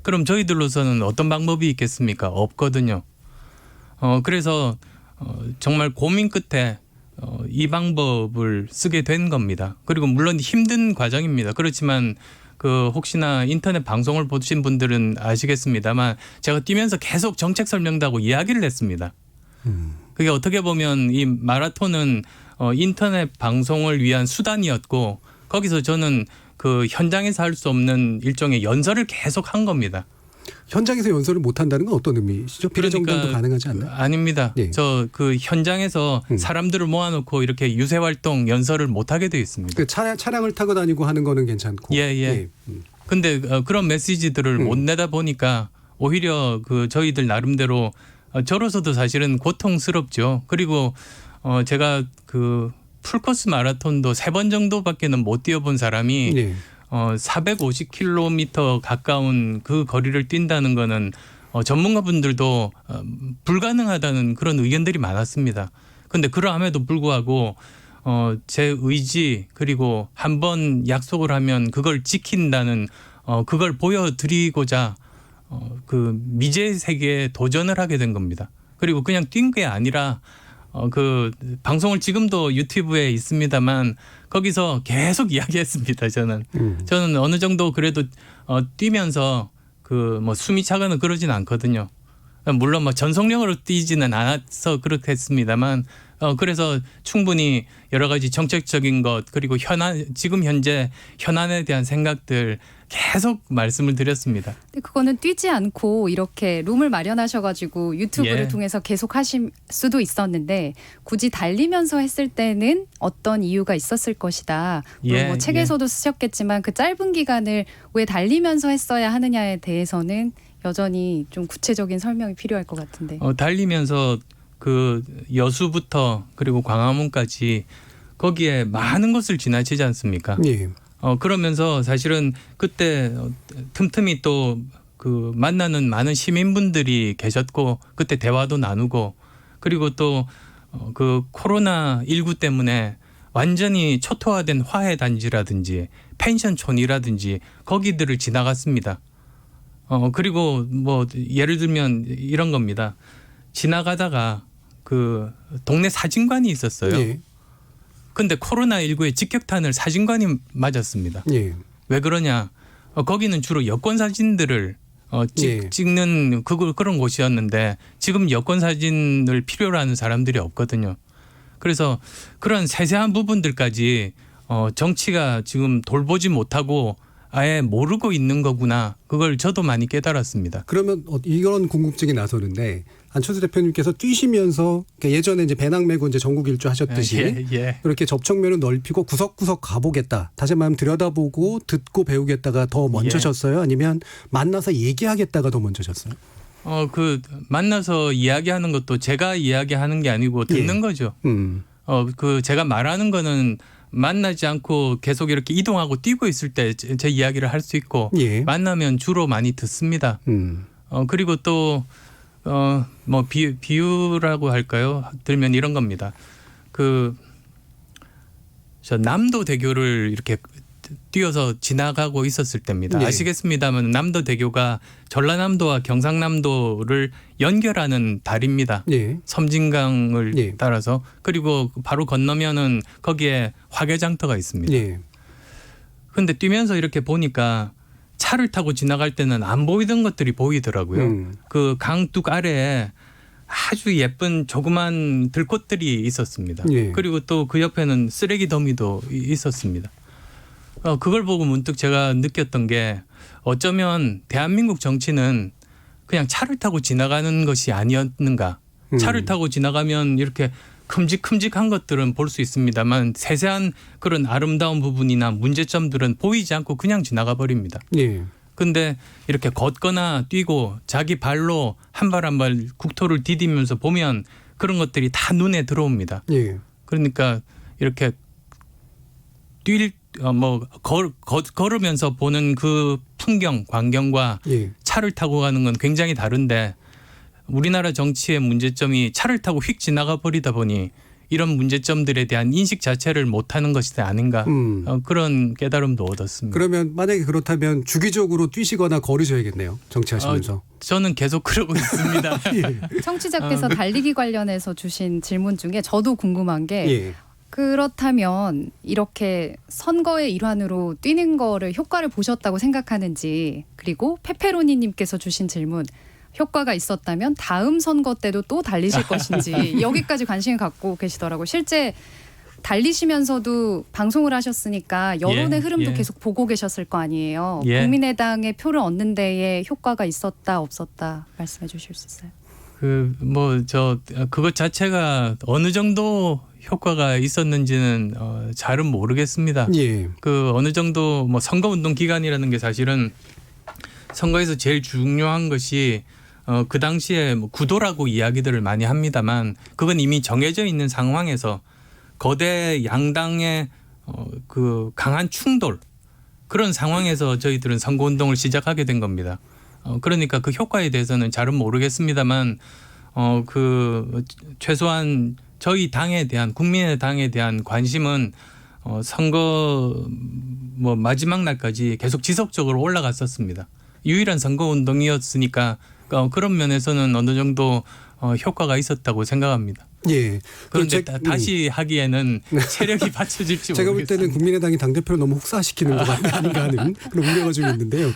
그럼 저희들로서는 어떤 방법이 있겠습니까? 없거든요. 그래서 정말 고민 끝에 이 방법을 쓰게 된 겁니다. 그리고 물론 힘든 과정입니다. 그렇지만 그 혹시나 인터넷 방송을 보신 분들은 아시겠습니다만 제가 뛰면서 계속 정책 설명도 하고 이야기를 했습니다. 그게 어떻게 보면 이 마라톤은 인터넷 방송을 위한 수단이었고 거기서 저는 그 현장에서 할 수 없는 일종의 연설을 계속 한 겁니다. 현장에서 연설을 못 한다는 건 어떤 의미시죠? 비례정당도 가능하지 않나요? 아닙니다. 저 그 현장에서 사람들을 모아놓고 이렇게 유세 활동 연설을 못 하게 되어 있습니다. 그 차량을 타고 다니고 하는 거는 괜찮고. 근데 그런 메시지들을 못 내다 보니까 오히려 그 저희들 나름대로 저로서도 사실은 고통스럽죠. 그리고 제가 그 풀코스 마라톤도 3번 정도밖에는 못 뛰어본 사람이 450km 가까운 그 거리를 뛴다는 거는 전문가분들도 불가능하다는 그런 의견들이 많았습니다. 근데 그러함에도 불구하고 제 의지 그리고 한번 약속을 하면 그걸 지킨다는 그걸 보여드리고자 그 미지의 세계에 도전을 하게 된 겁니다. 그리고 그냥 뛴 게 아니라 그 방송을 지금도 유튜브에 있습니다만 거기서 계속 이야기했습니다. 저는 어느 정도 그래도 뛰면서 그 뭐 숨이 차거나 그러진 않거든요. 물론 뭐 전속력으로 뛰지는 않아서 그렇게 했습니다만 그래서 충분히 여러 가지 정책적인 것 그리고 지금 현재 현안에 대한 생각들 계속 말씀을 드렸습니다. 근데 그거는 뛰지 않고 이렇게 룸을 마련하셔가지고 유튜브를 예. 통해서 계속 하실 수도 있었는데 굳이 달리면서 했을 때는 어떤 이유가 있었을 것이다. 물론 뭐 책에서도 쓰셨겠지만 그 짧은 기간을 왜 달리면서 했어야 하느냐에 대해서는 여전히 좀 구체적인 설명이 필요할 것 같은데. 달리면서 그 여수부터 그리고 광화문까지 거기에 많은 것을 지나치지 않습니까? 예. 그러면서 사실은 그때 틈틈이 또 그 만나는 많은 시민분들이 계셨고 그때 대화도 나누고 그리고 또 그 코로나19 때문에 완전히 초토화된 화훼 단지라든지 펜션촌이라든지 거기들을 지나갔습니다. 그리고 뭐 예를 들면 이런 겁니다. 지나가다가 그 동네 사진관이 있었어요. 예. 근데 코로나19에 직격탄을 사진관이 맞았습니다. 예. 왜 그러냐? 거기는 주로 여권 사진들을 찍는 그런 곳이었는데 지금 여권 사진을 필요로 하는 사람들이 없거든요. 그래서 그런 세세한 부분들까지 정치가 지금 돌보지 못하고 아예 모르고 있는 거구나. 그걸 저도 많이 깨달았습니다. 그러면 이런 궁금증이 나서는데 안철수 대표님께서 뛰시면서 예전에 이제 배낭 메고 이제 전국 일주 하셨듯이 이렇게 접촉면을 넓히고 구석구석 가보겠다. 다시 말하면 들여다보고 듣고 배우겠다가 더 먼저셨어요? 아니면 만나서 얘기하겠다가 더 먼저셨어요? 그 만나서 이야기하는 것도 제가 이야기하는 게 아니고 듣는 거죠. 그 제가 말하는 거는 만나지 않고 계속 이렇게 이동하고 뛰고 있을 때 제 이야기를 할 수 있고 만나면 주로 많이 듣습니다. 그리고 또 뭐 비유라고 할까요? 들면 이런 겁니다. 저 남도대교를 이렇게 뛰어서 지나가고 있었을 때입니다. 아시겠습니다만 남도대교가 전라남도와 경상남도를 연결하는 다리입니다. 섬진강을 따라서. 그리고 바로 건너면은 거기에 화개장터가 있습니다. 그런데 뛰면서 이렇게 보니까 차를 타고 지나갈 때는 안 보이던 것들이 보이더라고요. 그 강둑 아래에 아주 예쁜 조그만 들꽃들이 있었습니다. 그리고 또 그 옆에는 쓰레기 더미도 있었습니다. 그걸 보고 문득 제가 느꼈던 게 어쩌면 대한민국 정치는 그냥 차를 타고 지나가는 것이 아니었는가. 차를 타고 지나가면 이렇게 큼직큼직한 것들은 볼 수 있습니다만 세세한 그런 아름다운 부분이나 문제점들은 보이지 않고 그냥 지나가 버립니다. 근데 이렇게 걷거나 뛰고 자기 발로 한 발 한 발 국토를 디디면서 보면 그런 것들이 다 눈에 들어옵니다. 그러니까 이렇게 걸으면서 보는 그 풍경, 광경과 차를 타고 가는 건 굉장히 다른데 우리나라 정치의 문제점이 차를 타고 휙 지나가 버리다 보니 이런 문제점들에 대한 인식 자체를 못하는 것이 아닌가 그런 깨달음도 얻었습니다. 그러면 만약에 그렇다면 주기적으로 뛰시거나 걸으셔야겠네요. 정치하시면서. 저는 계속 그러고 있습니다. 청취자께서 달리기 관련해서 주신 질문 중에 저도 궁금한 게 그렇다면 이렇게 선거의 일환으로 뛰는 거를 효과를 보셨다고 생각하는지 그리고 페페로니님께서 주신 질문 효과가 있었다면 다음 선거 때도 또 달리실 것인지 여기까지 관심을 갖고 계시더라고요. 실제 달리시면서도 방송을 하셨으니까 여론의 흐름도 계속 보고 계셨을 거 아니에요. 국민의당의 표를 얻는 데에 효과가 있었다 없었다 말씀해 주실 수 있어요? 그것 자체가 어느 정도 효과가 있었는지는 잘은 모르겠습니다. 어느 정도 뭐 선거운동 기간이라는 게 사실은 선거에서 제일 중요한 것이 그 당시에 뭐 구도라고 이야기들을 많이 합니다만 그건 이미 정해져 있는 상황에서 거대 양당의 그 강한 충돌 그런 상황에서 저희들은 선거운동을 시작하게 된 겁니다. 그러니까 그 효과에 대해서는 잘은 모르겠습니다만 그 최소한 저희 당에 대한 국민의 당에 대한 관심은 선거 뭐 마지막 날까지 계속 지속적으로 올라갔었습니다. 유일한 선거운동이었으니까 그런 면에서는 어느 정도 효과가 있었다고 생각합니다. 예. 그런데 다시 하기에는 체력이 받쳐질지 제가 볼 모르겠습니다. 때는 국민의당이 당대표를 너무 혹사시키는 것 아닌가 하는 그런 우려가 좀 있는데요.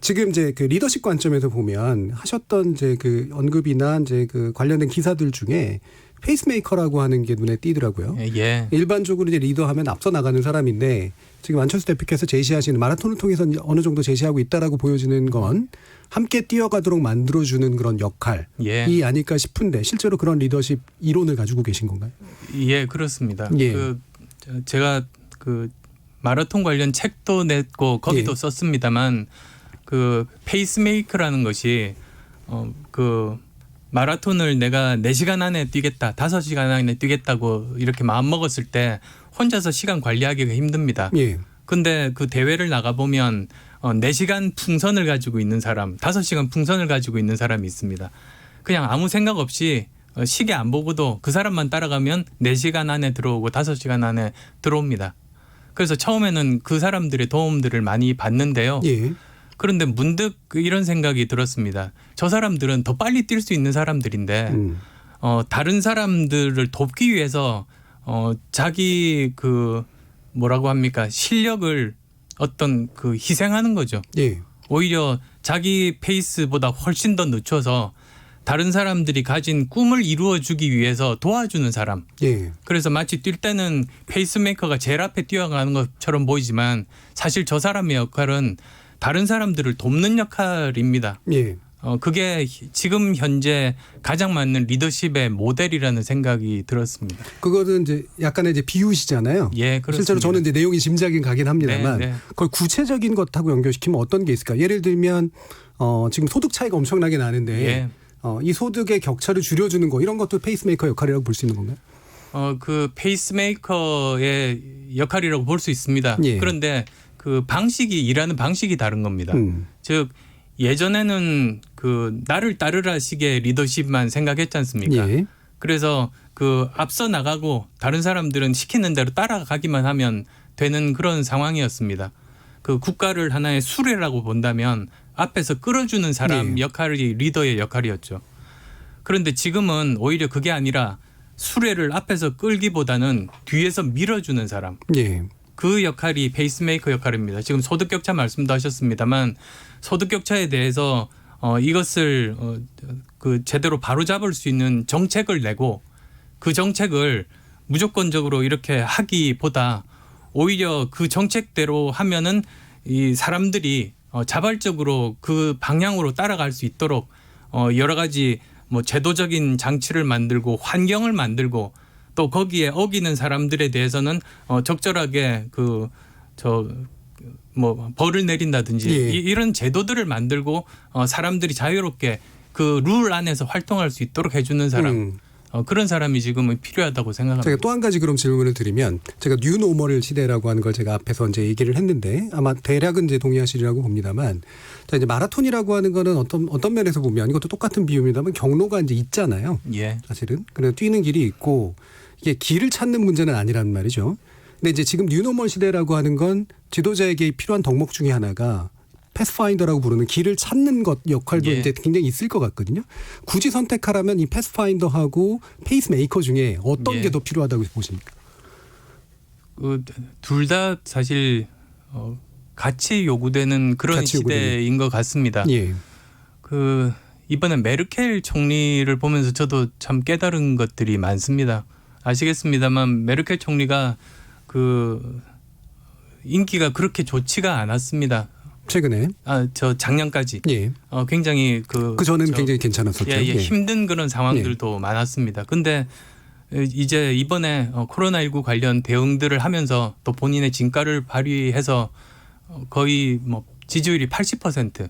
지금 이제 그 리더십 관점에서 보면 하셨던 이제 그 언급이나 이제 그 관련된 기사들 중에 페이스메이커라고 하는 게 눈에 띄더라고요. 예. 일반적으로 이제 리더하면 앞서 나가는 사람인데 지금 안철수 대표께서 제시하시는 마라톤을 통해서 어느 정도 제시하고 있다라고 보여지는 건 함께 뛰어가도록 만들어주는 그런 역할이 예. 아닐까 싶은데 실제로 그런 리더십 이론을 가지고 계신 건가요? 예, 그렇습니다. 예. 제가 그 마라톤 관련 책도 냈고 거기도 예. 썼습니다만 그 페이스메이커라는 것이 그 마라톤을 내가 4시간 안에 뛰겠다, 5시간 안에 뛰겠다고 이렇게 마음 먹었을 때 혼자서 시간 관리하기가 힘듭니다. 예. 근데 그 대회를 나가보면 4시간 풍선을 가지고 있는 사람, 5시간 풍선을 가지고 있는 사람이 있습니다. 그냥 아무 생각 없이 시계 안 보고도 그 사람만 따라가면 4시간 안에 들어오고 5시간 안에 들어옵니다. 그래서 처음에는 그 사람들의 도움들을 많이 받는데요. 예. 그런데 문득 이런 생각이 들었습니다. 저 사람들은 더 빨리 뛸 수 있는 사람들인데 다른 사람들을 돕기 위해서 자기 그 뭐라고 합니까? 실력을 어떤 그 희생하는 거죠. 예. 오히려 자기 페이스보다 훨씬 더 늦춰서 다른 사람들이 가진 꿈을 이루어주기 위해서 도와주는 사람. 예. 그래서 마치 뛸 때는 페이스메이커가 제일 앞에 뛰어가는 것처럼 보이지만 사실 저 사람의 역할은 다른 사람들을 돕는 역할입니다. 예. 그게 지금 현재 가장 맞는 리더십의 모델이라는 생각이 들었습니다. 그거는 이제 약간의 이제 비유시잖아요. 예, 그렇습니다. 실제로 저는 이제 내용이 짐작이 가긴 합니다만 네, 네. 그걸 구체적인 것하고 연결시키면 어떤 게 있을까? 예를 들면 지금 소득 차이가 엄청나게 나는데 예. 이 소득의 격차를 줄여주는 거 이런 것도 페이스메이커 역할이라고 볼 수 있는 건가요? 그 페이스메이커의 역할이라고 볼 수 있습니다. 예. 그런데 그 방식이 일하는 방식이 다른 겁니다. 즉 예전에는 그 나를 따르라 식의 리더십만 생각했지 않습니까? 예. 그래서 그 앞서 나가고 다른 사람들은 시키는 대로 따라가기만 하면 되는 그런 상황이었습니다. 그 국가를 하나의 수레라고 본다면 앞에서 끌어주는 사람 예. 역할이 리더의 역할이었죠. 그런데 지금은 오히려 그게 아니라 수레를 앞에서 끌기보다는 뒤에서 밀어주는 사람. 예. 그 역할이 페이스메이커 역할입니다. 지금 소득 격차 말씀도 하셨습니다만 소득 격차에 대해서 이것을 그 제대로 바로잡을 수 있는 정책을 내고 그 정책을 무조건적으로 이렇게 하기보다 오히려 그 정책대로 하면은 이 사람들이 자발적으로 그 방향으로 따라갈 수 있도록 여러 가지 뭐 제도적인 장치를 만들고 환경을 만들고 또 거기에 어기는 사람들에 대해서는 적절하게 뭐 벌을 내린다든지 예. 이런 제도들을 만들고 사람들이 자유롭게 그 룰 안에서 활동할 수 있도록 해주는 사람 그런 사람이 지금은 필요하다고 생각합니다. 제가 또 한 가지 그럼 질문을 드리면 제가 뉴노멀 시대라고 하는 걸 제가 앞에서 이제 얘기를 했는데 아마 대략은 이제 동의하시리라고 봅니다만 자 이제 마라톤이라고 하는 거는 어떤 면에서 보면 이것도 똑같은 비유입니다만 경로가 이제 있잖아요. 예. 사실은 그래서 뛰는 길이 있고 이게 길을 찾는 문제는 아니란 말이죠. 근데 이제 지금 뉴노멀 시대라고 하는 건 지도자에게 필요한 덕목 중에 하나가 패스파인더라고 부르는 길을 찾는 것 역할도 예. 이제 굉장히 있을 것 같거든요. 굳이 선택하라면 이 패스파인더하고 페이스메이커 중에 어떤 예. 게 더 필요하다고 보십니까? 둘 다 사실 같이 요구되는 그런 같이 시대인 것 같습니다. 예. 그 이번에 메르켈 총리를 보면서 저도 참 깨달은 것들이 많습니다. 아시겠습니다만 메르켈 총리가 그 인기가 그렇게 좋지가 않았습니다. 최근에 저 작년까지 예. 굉장히 그 전에는 굉장히 괜찮았었죠. 예, 힘든 그런 상황들도 많았습니다. 근데 이제 이번에 코로나19 관련 대응들을 하면서 또 본인의 진가를 발휘해서 거의 뭐 지지율이 80%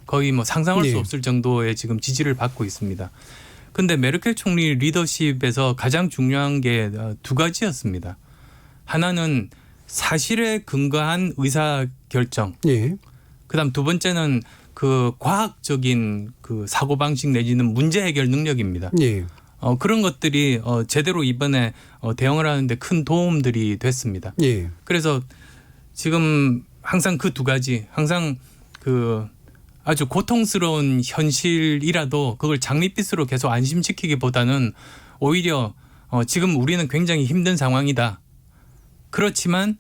거의 뭐 상상할 수 없을 정도의 지금 지지를 받고 있습니다. 근데 메르켈 총리 리더십에서 가장 중요한 게 두 가지였습니다. 하나는 사실에 근거한 의사 결정. 예. 그다음 두 번째는 그 과학적인 그 사고 방식 내지는 문제 해결 능력입니다. 예. 그런 것들이 제대로 이번에 대응을 하는데 큰 도움들이 됐습니다. 예. 그래서 지금 항상 그 두 가지, 항상 그 아주 고통스러운 현실이라도 그걸 장밋빛으로 계속 안심시키기보다는 오히려 지금 우리는 굉장히 힘든 상황이다. 그렇지만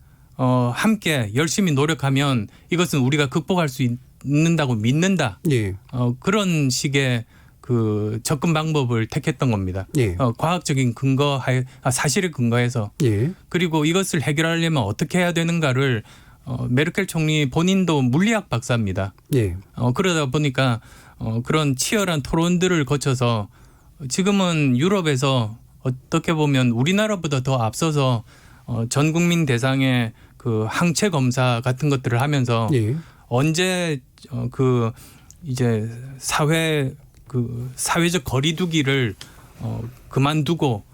함께 열심히 노력하면 이것은 우리가 극복할 수 있는다고 믿는다. 예. 그런 식의 그 접근 방법을 택했던 겁니다. 예. 과학적인 사실에 근거해서. 예. 그리고 이것을 해결하려면 어떻게 해야 되는가를 메르켈 총리 본인도 물리학 박사입니다. 예. 그러다 보니까 그런 치열한 토론들을 거쳐서 지금은 유럽에서 어떻게 보면 우리나라보다 더 앞서서 전 국민 대상의 그 항체 검사 같은 것들을 하면서 예. 언제 그 이제 사회적 거리두기를 그만두고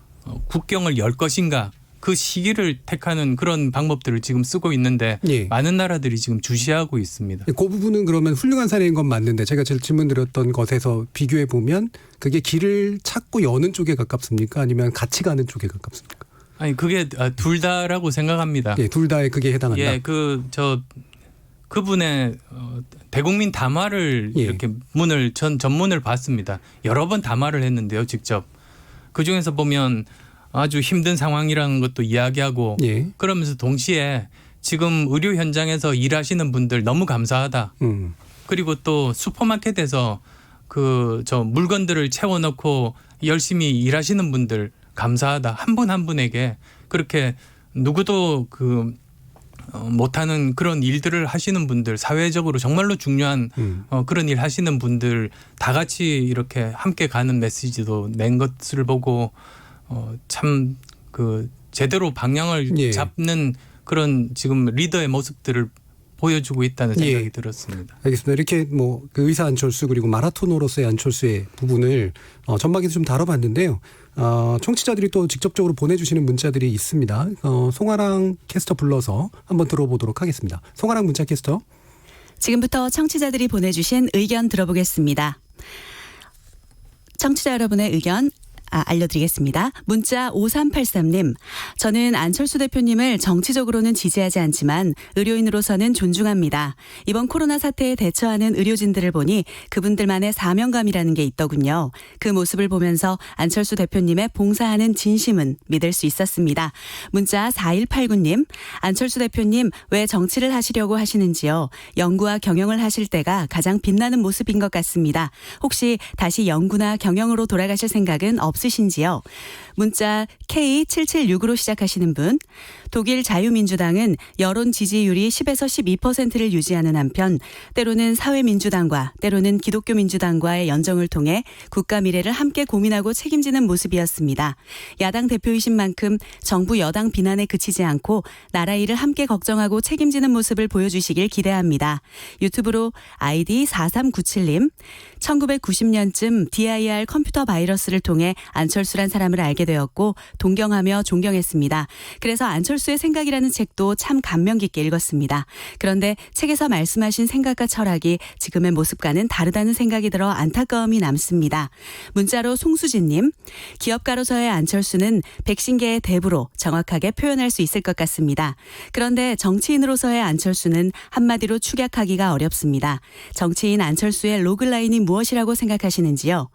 국경을 열 것인가 그 시기를 택하는 그런 방법들을 지금 쓰고 있는데 예. 많은 나라들이 지금 주시하고 있습니다. 그 부분은 그러면 훌륭한 사례인 건 맞는데 제가 질문 드렸던 것에서 비교해 보면 그게 길을 찾고 여는 쪽에 가깝습니까? 아니면 같이 가는 쪽에 가깝습니까? 아니 그게 둘 다라고 생각합니다. 예, 둘 다에 그게 해당한다. 예, 그분의 대국민 담화를 예. 이렇게 전문을 봤습니다. 여러 번 담화를 했는데요, 직접. 그 중에서 보면 아주 힘든 상황이라는 것도 이야기하고 예. 그러면서 동시에 지금 의료 현장에서 일하시는 분들 너무 감사하다. 그리고 또 슈퍼마켓에서 물건들을 채워넣고 열심히 일하시는 분들 감사하다. 한 분 한 분에게 그렇게 누구도 못하는 그런 일들을 하시는 분들, 사회적으로 정말로 중요한 그런 일 하시는 분들 다 같이 이렇게 함께 가는 메시지도 낸 것을 보고 참 제대로 방향을 예. 잡는 그런 지금 리더의 모습들을 보여주고 있다는 생각이 들었습니다. 알겠습니다. 이렇게 그 의사 안철수 그리고 마라토너로서의 안철수의 부분을 전방에서 좀 다뤄봤는데요. 청취자들이 또 직접적으로 보내주시는 문자들이 있습니다. 송아랑 캐스터 불러서 한번 들어보도록 하겠습니다. 송아랑 문자 캐스터. 지금부터 청취자들이 보내주신 의견 들어보겠습니다. 청취자 여러분의 의견 알려드리겠습니다. 문자 5383님. 저는 안철수 대표님을 정치적으로는 지지하지 않지만 의료인으로서는 존중합니다. 이번 코로나 사태에 대처하는 의료진들을 보니 그분들만의 사명감이라는 게 있더군요. 그 모습을 보면서 안철수 대표님의 봉사하는 진심은 믿을 수 있었습니다. 문자 4189님. 안철수 대표님 왜 정치를 하시려고 하시는지요? 연구와 경영을 하실 때가 가장 빛나는 모습인 것 같습니다. 혹시 다시 연구나 경영으로 돌아가실 생각은 없으신지요? 문자 K7769로 시작하시는 분. 독일 자유민주당은 여론 지지율이 10에서 12%를 유지하는 한편 때로는 사회민주당과 때로는 기독교민주당과의 연정을 통해 국가 미래를 함께 고민하고 책임지는 모습이었습니다. 야당 대표이신 만큼 정부 여당 비난에 그치지 않고 나라 일을 함께 걱정하고 책임지는 모습을 보여주시길 기대합니다. 유튜브로 아이디 4397님. 1990년쯤 DIR 컴퓨터 바이러스를 통해 안철수란 사람을 알게 되었고 동경하며 존경했습니다. 그래서 안철수의 생각이라는 책도 참 감명 깊게 읽었습니다. 그런데 책에서 말씀하신 생각과 철학이 지금의 모습과는 다르다는 생각이 들어 안타까움이 남습니다. 문자로 송수진님. 기업가로서의 안철수는 백신계의 대부로 정확하게 표현할 수 있을 것 같습니다. 그런데 정치인으로서의 안철수는 한마디로 축약하기가 어렵습니다. 정치인 안철수의 로그라인이 무엇이라고 생각하시는지요?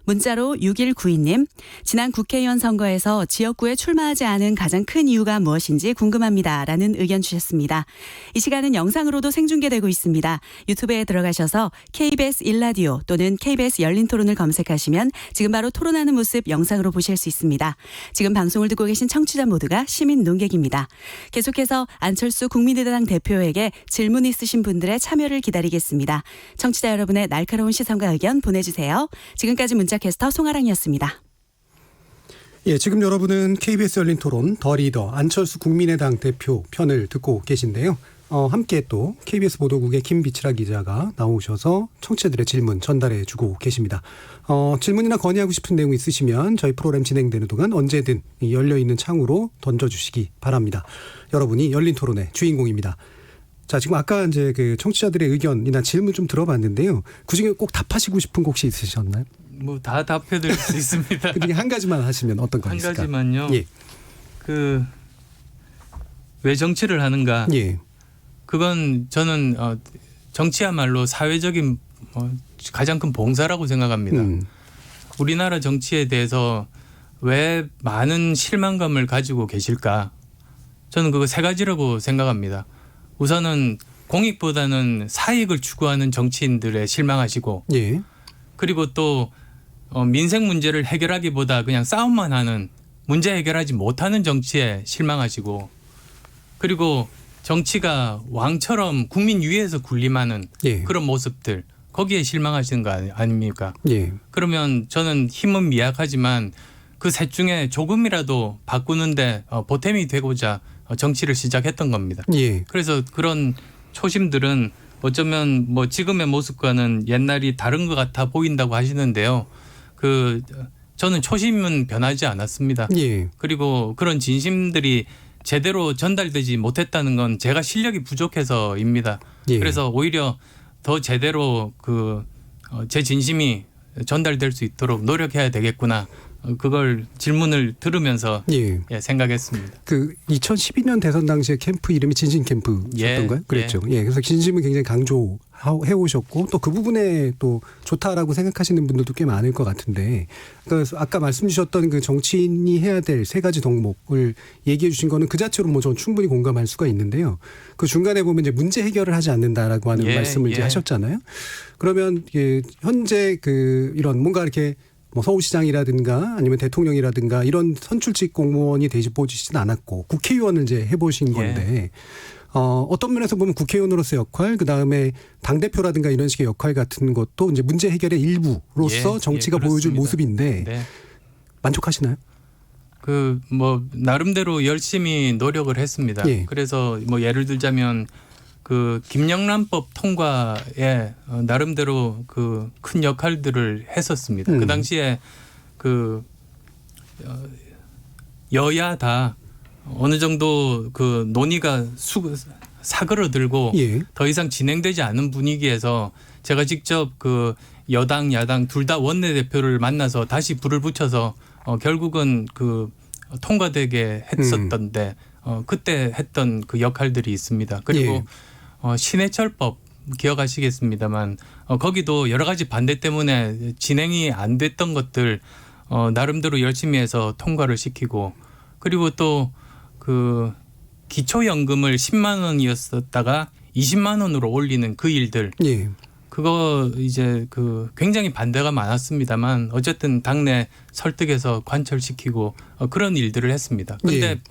문자로 6192님. 지난 국회의원 선거에서 지역구에 출마하지 않은 가장 큰 이유가 무엇인지 궁금합니다. 라는 의견 주셨습니다. 이 시간은 영상으로도 생중계되고 있습니다. 유튜브에 들어가셔서 KBS 1라디오 또는 KBS 열린 토론을 검색하시면 지금 바로 토론하는 모습 영상으로 보실 수 있습니다. 지금 방송을 듣고 계신 청취자 모두가 시민 논객입니다. 계속해서 안철수 국민의당 대표에게 질문 있으신 분들의 참여를 기다리겠습니다. 청취자 여러분의 날카로운 시선과 의견 보내주세요. 지금까지 문자 캐스터 송아랑이었습니다. 예, 지금 여러분은 KBS 열린 토론 더 리더 안철수 국민의당 대표 편을 듣고 계신데요. 함께 또 KBS 보도국의 김비치라 기자가 나오셔서 청취자들의 질문 전달해주고 계십니다. 질문이나 건의하고 싶은 내용 있으시면 저희 프로그램 진행되는 동안 언제든 열려있는 창으로 던져주시기 바랍니다. 여러분이 열린 토론의 주인공입니다. 자, 지금 아까 이제 그 청취자들의 의견이나 질문 좀 들어봤는데요. 그중에 꼭 답하시고 싶은 거 혹시 있으셨나요? 뭐 다 답해드릴 수 있습니다. 그중에 한 가지만 하시면 어떤 거 있을까요? 한 가지만요. 예. 왜 정치를 하는가? 예. 그건 저는 정치야말로 사회적인 가장 큰 봉사라고 생각합니다. 우리나라 정치에 대해서 왜 많은 실망감을 가지고 계실까? 저는 그거 세 가지라고 생각합니다. 우선은 공익보다는 사익을 추구하는 정치인들에 실망하시고, 예. 그리고 또 민생 문제를 해결하기보다 그냥 싸움만 하는, 문제 해결하지 못하는 정치에 실망하시고, 그리고 정치가 왕처럼 국민 위에서 군림하는 예. 그런 모습들, 거기에 실망하시는 거 아닙니까? 예. 그러면 저는 힘은 미약하지만 그 셋 중에 조금이라도 바꾸는데 보탬이 되고자 정치를 시작했던 겁니다. 예. 그래서 그런 초심들은 어쩌면 뭐 지금의 모습과는 옛날이 다른 것 같아 보인다고 하시는데요. 저는 초심은 변하지 않았습니다. 예. 그리고 그런 진심들이 제대로 전달되지 못했다는 건 제가 실력이 부족해서입니다. 예. 그래서 오히려 더 제대로 제 진심이 전달될 수 있도록 노력해야 되겠구나. 그걸 질문을 들으면서 예. 생각했습니다. 2012년 대선 당시에 캠프 이름이 진심 캠프였던가요? 예. 그랬죠. 예. 그래서 진심을 굉장히 강조해 오셨고 또 그 부분에 또 좋다라고 생각하시는 분들도 꽤 많을 것 같은데, 그래서 아까 말씀 주셨던 그 정치인이 해야 될 세 가지 덕목을 얘기해 주신 거는 그 자체로 뭐 전 충분히 공감할 수가 있는데요. 그 중간에 보면 이제 문제 해결을 하지 않는다라고 하는 말씀을 이제 하셨잖아요. 그러면 현재 이런 뭔가 이렇게 뭐 서울시장이라든가 아니면 대통령이라든가 이런 선출직 공무원이 되시지는 않았고 국회의원을 이제 해보신 건데, 어떤 면에서 보면 국회의원으로서 역할, 그 다음에 당대표라든가 이런 식의 역할 같은 것도 이제 문제 해결의 일부로서 정치가 보여줄 모습인데, 네. 만족하시나요? 뭐 나름대로 열심히 노력을 했습니다. 예. 그래서 뭐 예를 들자면 김영란법 통과에 나름대로 큰 역할들을 했었습니다. 그 당시에 여야 다 어느 정도 논의가 사그러들고 예. 더 이상 진행되지 않은 분위기에서 제가 직접 여당 야당 둘 다 원내대표를 만나서 다시 불을 붙여서 결국은 통과되게 했었던데 그때 했던 그 역할들이 있습니다. 그리고 예. 신해철법 기억하시겠습니다만 거기도 여러 가지 반대 때문에 진행이 안 됐던 것들 나름대로 열심히 해서 통과를 시키고, 그리고 또 기초연금을 10만 원이었다가 20만 원으로 올리는 그 일들, 예. 그거 이제 굉장히 반대가 많았습니다만 어쨌든 당내 설득해서 관철시키고 그런 일들을 했습니다. 그런데 예.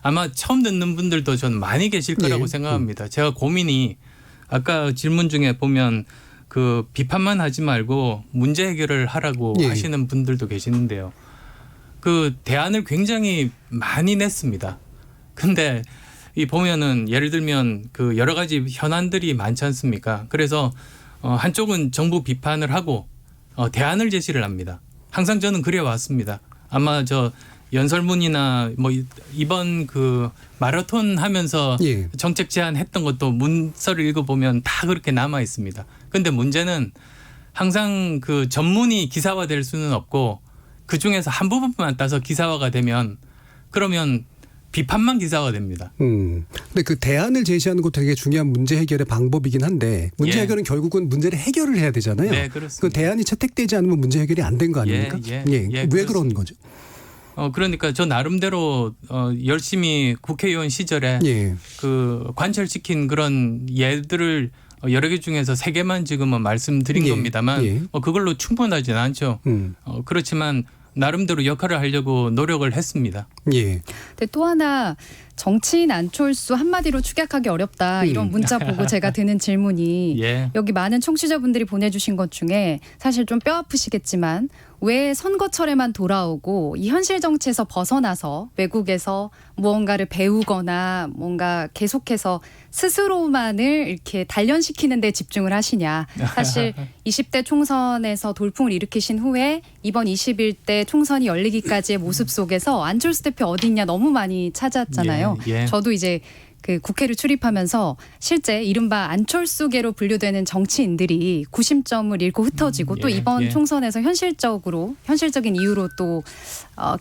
아마 처음 듣는 분들도 저는 많이 계실 거라고 생각합니다. 제가 고민이 아까 질문 중에 보면 비판만 하지 말고 문제 해결을 하라고 하시는 분들도 계시는데요. 대안을 굉장히 많이 냈습니다. 근데 보면은 예를 들면 여러 가지 현안들이 많지 않습니까? 그래서 한쪽은 정부 비판을 하고 대안을 제시를 합니다. 항상 저는 그래 왔습니다. 아마 연설문이나 뭐 이번 마라톤 하면서 정책 제안했던 것도 문서를 읽어보면 다 그렇게 남아 있습니다. 그런데 문제는 항상 전문이 기사화될 수는 없고 그 중에서 한 부분만 따서 기사화가 되면 그러면 비판만 기사화됩니다. 근데 대안을 제시하는 것도 되게 중요한 문제 해결의 방법이긴 한데, 문제 해결은 결국은 문제를 해결을 해야 되잖아요. 네, 그렇습니다. 대안이 채택되지 않으면 문제 해결이 안 된 거 아닙니까? 왜 그런 거죠? 그러니까 저 나름대로 열심히 국회의원 시절에 관철시킨 그런 예들을 여러 개 중에서 3개만 지금은 말씀드린 겁니다만 그걸로 충분하지는 않죠. 그렇지만 나름대로 역할을 하려고 노력을 했습니다. 근데 또 하나 정치인 안철수 한마디로 축약하기 어렵다, 이런 문자 보고 제가 드는 질문이 여기 많은 청취자분들이 보내주신 것 중에 사실 좀 뼈 아프시겠지만 왜 선거철에만 돌아오고 이 현실 정치에서 벗어나서 외국에서 무언가를 배우거나 뭔가 계속해서 스스로만을 이렇게 단련시키는 데 집중을 하시냐. 사실 20대 총선에서 돌풍을 일으키신 후에 이번 21대 총선이 열리기까지의 모습 속에서 안철수 대표 어디 있냐 너무 많이 찾았잖아요. 예. 저도 이제 그 국회를 출입하면서 실제 이른바 안철수계로 분류되는 정치인들이 구심점을 잃고 흩어지고 또 이번 총선에서 현실적인 이유로 또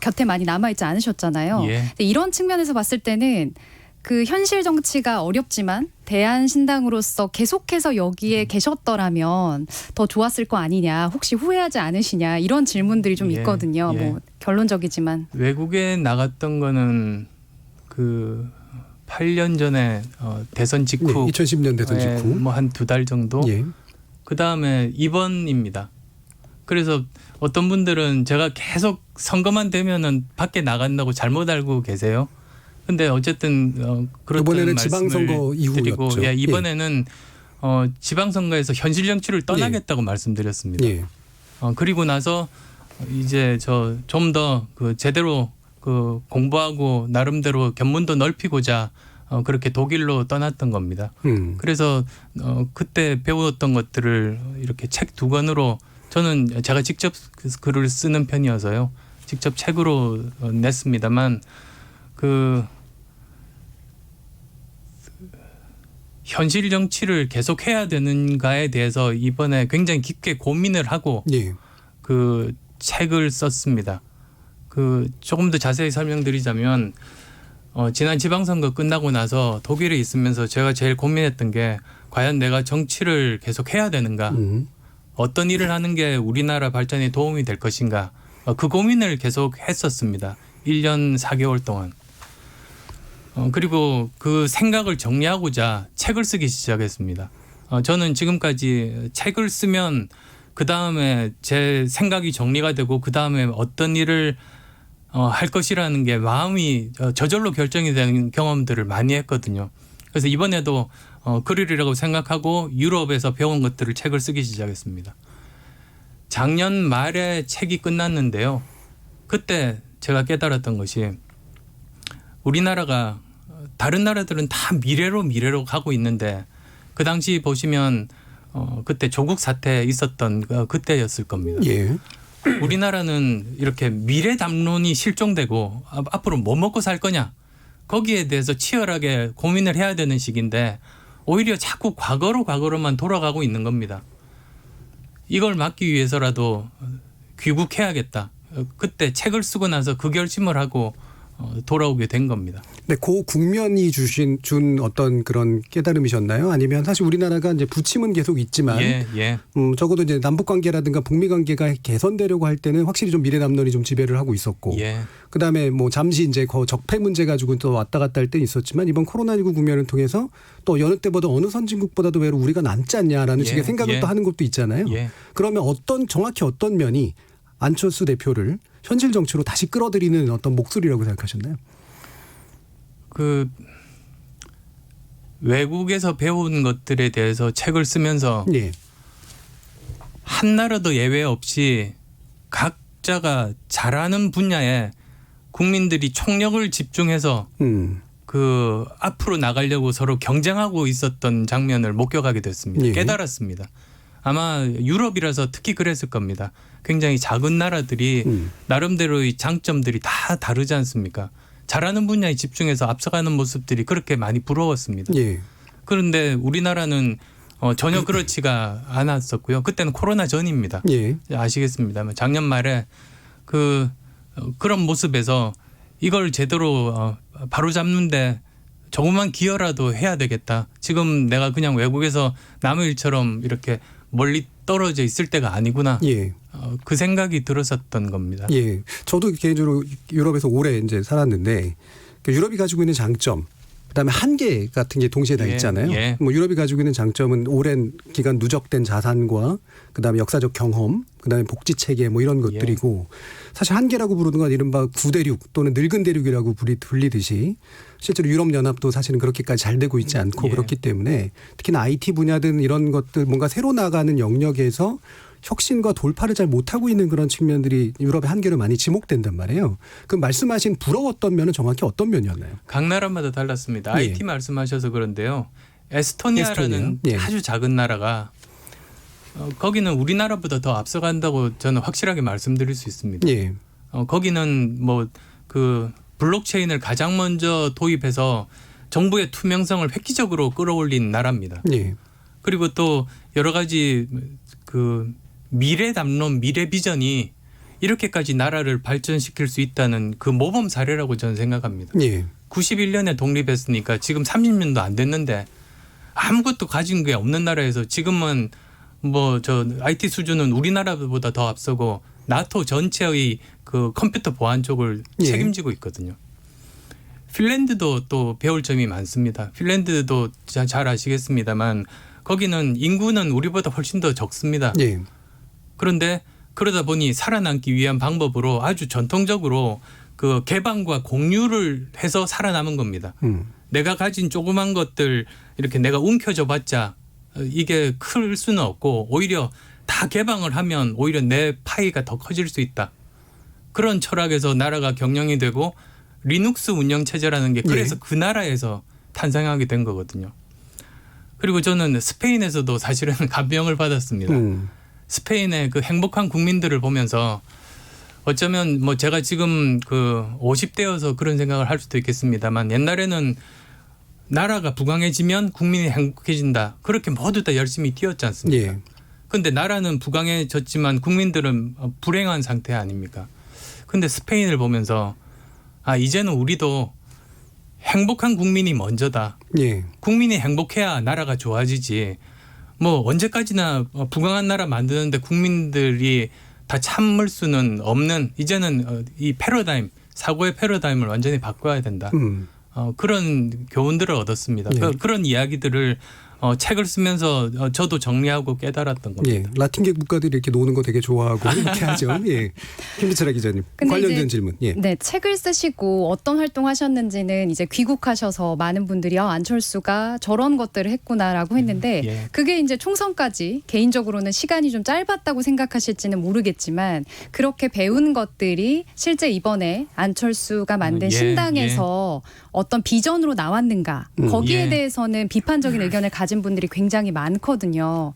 곁에 많이 남아있지 않으셨잖아요. 근데 이런 측면에서 봤을 때는 그 현실 정치가 어렵지만 대한신당으로서 계속해서 여기에 계셨더라면 더 좋았을 거 아니냐, 혹시 후회하지 않으시냐 이런 질문들이 좀 있거든요. 뭐 결론적이지만 외국에 나갔던 거는 그 8년 전에 대선 직후, 2010년 대선 직후 뭐 한 2달 정도. 그 다음에 이번입니다. 그래서 어떤 분들은 제가 계속 선거만 되면은 밖에 나간다고 잘못 알고 계세요. 근데 어쨌든 그렇다는 이번에는 말씀을 지방선거 이후였죠. 드리고, 이번에는 지방선거에서 현실 정치를 떠나겠다고 말씀드렸습니다. 그리고 나서 이제 저 좀 더 그 제대로 그 공부하고 나름대로 견문도 넓히고자 그렇게 독일로 떠났던 겁니다. 그래서 그때 배웠던 것들을 이렇게 책 2권으로 저는 제가 직접 글을 쓰는 편이어서요. 직접 책으로 냈습니다만 그 현실 정치를 계속 해야 되는가에 대해서 이번에 굉장히 깊게 고민을 하고 그 책을 썼습니다. 그 조금 더 자세히 설명드리자면 지난 지방선거 끝나고 나서 독일에 있으면서 제가 제일 고민했던 게 과연 내가 정치를 계속 해야 되는가, 어떤 일을 하는 게 우리나라 발전에 도움이 될 것인가, 그 고민을 계속 했었습니다. 1년 4개월 동안. 그리고 그 생각을 정리하고자 책을 쓰기 시작했습니다. 저는 지금까지 책을 쓰면 그 다음에 제 생각이 정리가 되고 그 다음에 어떤 일을 할 것이라는 게 마음이 저절로 결정이 되는 경험들을 많이 했거든요. 그래서 이번에도 그러리라고 생각하고 유럽에서 배운 것들을 책을 쓰기 시작했습니다. 작년 말에 책이 끝났는데요. 그때 제가 깨달았던 것이 우리나라가 다른 나라들은 다 미래로 가고 있는데 그 당시 보시면 그때 조국 사태 있었던 그때였을 겁니다. 우리나라는 이렇게 미래 담론이 실종되고 앞으로 뭐 먹고 살 거냐 거기에 대해서 치열하게 고민을 해야 되는 시기인데 오히려 자꾸 과거로만 돌아가고 있는 겁니다. 이걸 막기 위해서라도 귀국해야겠다. 그때 책을 쓰고 나서 그 결심을 하고 돌아오게 된 겁니다. 네, 그 국면이 준 어떤 그런 깨달음이셨나요? 아니면 사실 우리나라가 이제 부침은 계속 있지만 적어도 이제 남북 관계라든가 북미 관계가 개선되려고 할 때는 확실히 좀 미래 담론이 좀 지배를 하고 있었고, 그다음에 뭐 잠시 이제 적폐 문제 가지고 또 왔다 갔다 할 때 있었지만 이번 코로나19 국면을 통해서 또 여느 때보다 어느 선진국보다도 왜 우리가 남지 않냐라는 식의 생각을 또 하는 것도 있잖아요. 그러면 정확히 어떤 면이 안철수 대표를 현실 정치로 다시 끌어들이는 어떤 목소리라고 생각하셨나요? 그 외국에서 배운 것들에 대해서 책을 쓰면서 한 나라도 예외 없이 각자가 잘하는 분야에 국민들이 총력을 집중해서 그 앞으로 나가려고 서로 경쟁하고 있었던 장면을 목격하게 됐습니다. 깨달았습니다. 아마 유럽이라서 특히 그랬을 겁니다. 굉장히 작은 나라들이 나름대로의 장점들이 다 다르지 않습니까? 잘하는 분야에 집중해서 앞서가는 모습들이 그렇게 많이 부러웠습니다. 그런데 우리나라는 전혀 그렇지가 않았었고요. 그때는 코로나 전입니다. 아시겠습니다만 작년 말에 그런 모습에서 이걸 제대로 바로잡는데 조그만 기여라도 해야 되겠다. 지금 내가 그냥 외국에서 남의 일처럼 이렇게 멀리 떨어져 있을 때가 아니구나. 그 생각이 들었었던 겁니다. 저도 개인적으로 유럽에서 오래 이제 살았는데 유럽이 가지고 있는 장점, 그다음에 한계 같은 게 동시에 다 있잖아요. 뭐 유럽이 가지고 있는 장점은 오랜 기간 누적된 자산과 그다음에 역사적 경험, 그다음에 복지 체계 뭐 이런 것들이고 사실 한계라고 부르는 건 이른바 구대륙 또는 늙은 대륙이라고 불리듯이 실제로 유럽연합도 사실은 그렇게까지 잘 되고 있지 않고 그렇기 때문에 특히나 IT 분야든 이런 것들 뭔가 새로 나가는 영역에서 혁신과 돌파를 잘 못하고 있는 그런 측면들이 유럽의 한계로 많이 지목된단 말이에요. 그 말씀하신 부러웠던 면은 정확히 어떤 면이었나요? 각 나라마다 달랐습니다. 예. IT 말씀하셔서 그런데요. 에스토니아라는 예. 아주 작은 나라가 거기는 우리나라보다 더 앞서간다고 저는 확실하게 말씀드릴 수 있습니다. 예. 거기는 뭐 그 블록체인을 가장 먼저 도입해서 정부의 투명성을 획기적으로 끌어올린 나라입니다. 예. 그리고 또 여러 가지 그 미래 담론, 미래 비전이 이렇게까지 나라를 발전시킬 수 있다는 그 모범 사례라고 저는 생각합니다. 예. 91년에 독립했으니까 지금 30년도 안 됐는데 아무것도 가진 게 없는 나라에서 지금은 뭐 저 IT 수준은 우리나라보다 더 앞서고 나토 전체의 그 컴퓨터 보안 쪽을 예. 책임지고 있거든요. 핀란드도 또 배울 점이 많습니다. 핀란드도 잘 아시겠습니다만 거기는 인구는 우리보다 훨씬 더 적습니다. 예. 그런데 그러다 보니 살아남기 위한 방법으로 아주 전통적으로 그 개방과 공유를 해서 살아남은 겁니다. 내가 가진 조그만 것들 이렇게 내가 움켜줘 봤자 이게 클 수는 없고 오히려 다 개방을 하면 오히려 내 파이가 더 커질 수 있다. 그런 철학에서 나라가 경영이 되고 리눅스 운영 체제라는 게 그래서 예. 그 나라에서 탄생하게 된 거거든요. 그리고 저는 스페인에서도 사실은 감명을 받았습니다. 스페인의 그 행복한 국민들을 보면서 어쩌면 뭐 제가 지금 그 50대여서 그런 생각을 할 수도 있겠습니다만 옛날에는 나라가 부강해지면 국민이 행복해진다. 그렇게 모두 다 열심히 뛰었지 않습니까? 그런데 나라는 부강해졌지만 국민들은 불행한 상태 아닙니까? 근데 스페인을 보면서 아 이제는 우리도 행복한 국민이 먼저다. 예. 국민이 행복해야 나라가 좋아지지. 뭐 언제까지나 부강한 나라 만드는데 국민들이 다 참을 수는 없는 이제는 이 패러다임 사고의 패러다임을 완전히 바꿔야 된다. 그런 교훈들을 얻었습니다. 예. 그런 이야기들을 책을 쓰면서 저도 정리하고 깨달았던 겁니다. 예. 라틴계 국가들이 이렇게 노는 거 되게 좋아하고 이렇게 하죠. 예. 김비철 기자님 관련된 질문. 예. 네, 책을 쓰시고 어떤 활동하셨는지는 이제 귀국하셔서 많은 분들이 안철수가 저런 것들을 했구나라고 했는데 예. 그게 이제 총선까지 개인적으로는 시간이 좀 짧았다고 생각하실지는 모르겠지만 그렇게 배운 것들이 실제 이번에 안철수가 만든 예, 신당에서 어떤 비전으로 나왔는가 거기에 예. 대해서는 비판적인 의견을 가진 분들이 굉장히 많거든요.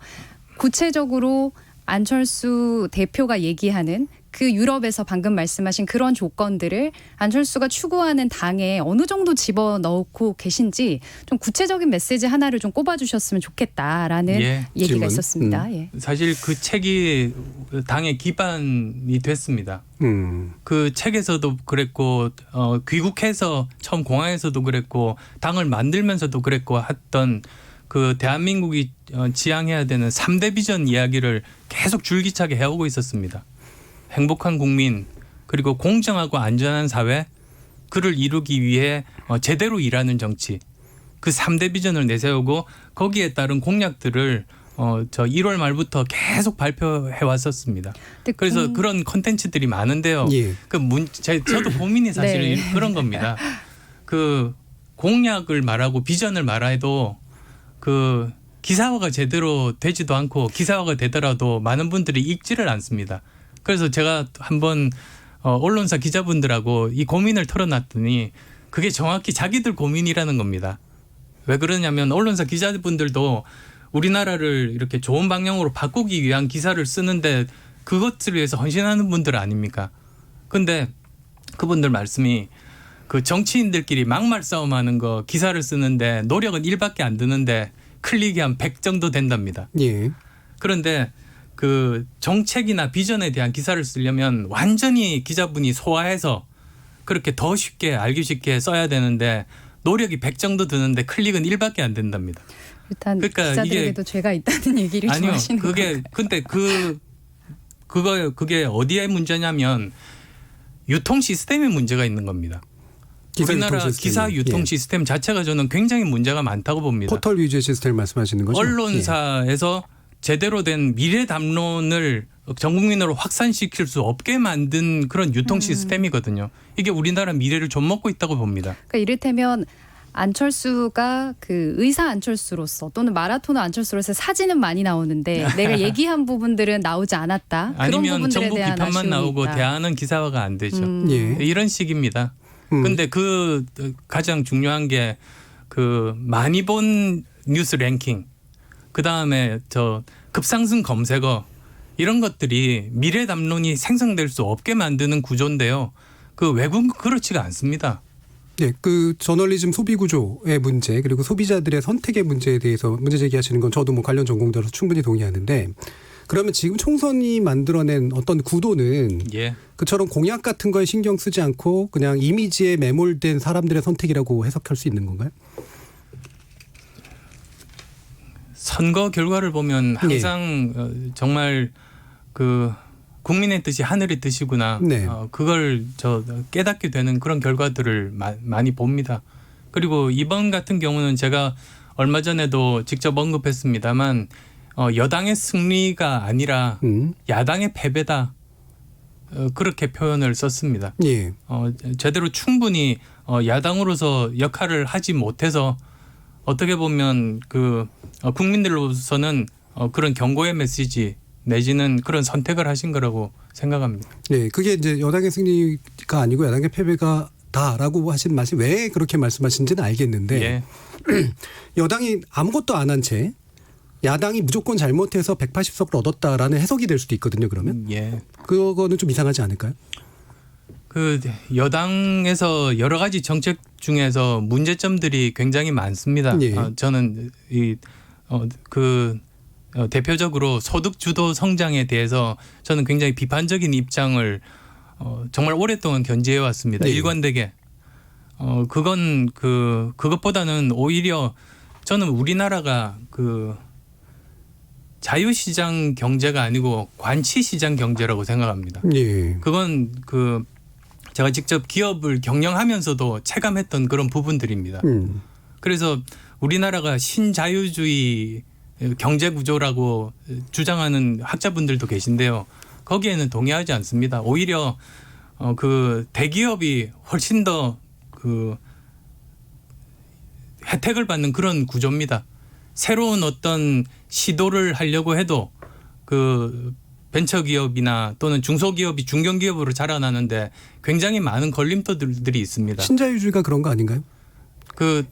구체적으로 안철수 대표가 얘기하는 그 유럽에서 방금 말씀하신 그런 조건들을 안철수가 추구하는 당에 어느 정도 집어넣고 계신지 좀 구체적인 메시지 하나를 좀 꼽아주셨으면 좋겠다라는 예. 얘기가 질문. 있었습니다. 예. 사실 그 책이 당의 기반이 됐습니다. 그 책에서도 그랬고 귀국해서 처음 공항에서도 그랬고 당을 만들면서도 그랬고 했던 그 대한민국이 지향해야 되는 3대 비전 이야기를 계속 줄기차게 해오고 있었습니다. 행복한 국민 그리고 공정하고 안전한 사회 그를 이루기 위해 제대로 일하는 정치 그 3대 비전을 내세우고 거기에 따른 공약들을 저 1월 말부터 계속 발표해 왔었습니다. 그래서 그런 콘텐츠들이 많은데요. 예. 저도 고민이 사실 네. 그런 겁니다. 그 공약을 말하고 비전을 말해도 그 기사화가 제대로 되지도 않고 기사화가 되더라도 많은 분들이 읽지를 않습니다. 그래서 제가 한번 언론사 기자분들하고 이 고민을 털어놨더니 그게 정확히 자기들 고민이라는 겁니다. 왜 그러냐면 언론사 기자분들도 우리나라를 이렇게 좋은 방향으로 바꾸기 위한 기사를 쓰는데 그것을 위해서 헌신하는 분들 아닙니까? 근데 그분들 말씀이 그 정치인들끼리 막말 싸움하는 거 기사를 쓰는데 노력은 1밖에 안 드는데 클릭이 한 100 정도 된답니다. 예. 그런데 그 정책이나 비전에 대한 기사를 쓰려면 완전히 기자분이 소화해서 그렇게 더 쉽게 알기 쉽게 써야 되는데 노력이 100 정도 드는데 클릭은 1밖에 안 된답니다. 일단 그러니까 기자들에게도 죄가 있다는 얘기를 좀 아니요. 하시는 그게 근데 그게 어디에 문제냐면 유통 시스템에 문제가 있는 겁니다. 우리나라 기사 유통 시스템 자체가 저는 굉장히 문제가 많다고 봅니다. 포털 위주의 시스템 말씀하시는 거죠? 언론사에서 제대로 된 미래 담론을 전 국민으로 확산시킬 수 없게 만든 그런 유통 시스템이거든요. 이게 우리나라 미래를 좀 먹고 있다고 봅니다. 그러니까 이를테면 안철수가 그 의사 안철수로서 또는 마라토너 안철수로서 사진은 많이 나오는데 내가 얘기한 부분들은 나오지 않았다. 그런 아니면 부분들에 정부 대한 비판만 아쉬움이 나오고 있다. 대안은 기사화가 안 되죠. 예. 이런 식입니다. 근데 그 가장 중요한 게 그 많이 본 뉴스 랭킹, 그 다음에 저 급상승 검색어 이런 것들이 미래 담론이 생성될 수 없게 만드는 구조인데요. 그 외국은 그렇지가 않습니다. 네, 그 저널리즘 소비 구조의 문제 그리고 소비자들의 선택의 문제에 대해서 문제 제기하시는 건 저도 뭐 관련 전공자로서 충분히 동의하는데 그러면 지금 총선이 만들어낸 어떤 구도는 예. 그처럼 공약 같은 거에 신경 쓰지 않고 그냥 이미지에 매몰된 사람들의 선택이라고 해석할 수 있는 건가요? 선거 결과를 보면 항상 정말 그 국민의 뜻이 하늘의 뜻이구나. 네. 그걸 저 깨닫게 되는 그런 결과들을 많이 봅니다. 그리고 이번 같은 경우는 제가 얼마 전에도 직접 언급했습니다만 여당의 승리가 아니라 야당의 패배다. 그렇게 표현을 썼습니다. 예. 제대로 충분히 야당으로서 역할을 하지 못해서 어떻게 보면 그 국민들로서는 그런 경고의 메시지 내지는 그런 선택을 하신 거라고 생각합니다. 네, 그게 이제 여당의 승리가 아니고 야당의 패배가 다라고 하신 말씀 왜 그렇게 말씀하신지는 알겠는데 예. 여당이 아무것도 안 한 채 야당이 무조건 잘못해서 180석을 얻었다라는 해석이 될 수도 있거든요. 그러면 예. 그거는 좀 이상하지 않을까요? 그 여당에서 여러 가지 정책 중에서 문제점들이 굉장히 많습니다. 예. 저는 대표적으로 소득 주도 성장에 대해서 저는 굉장히 비판적인 입장을 정말 오랫동안 견지해 왔습니다. 예. 일관되게. 그건 그것보다는 오히려 저는 우리나라가 그 자유시장 경제가 아니고 관치시장 경제라고 생각합니다. 예. 그건 제가 직접 기업을 경영하면서도 체감했던 그런 부분들입니다. 그래서 우리나라가 신자유주의 경제 구조라고 주장하는 학자분들도 계신데요. 거기에는 동의하지 않습니다. 오히려 그 대기업이 훨씬 더 그 혜택을 받는 그런 구조입니다. 새로운 어떤 시도를 하려고 해도 그 벤처기업이나 또는 중소기업이 중견기업으로 자라나는데 굉장히 많은 걸림돌들이 있습니다. 신자유주의가 그런 거 아닌가요? 그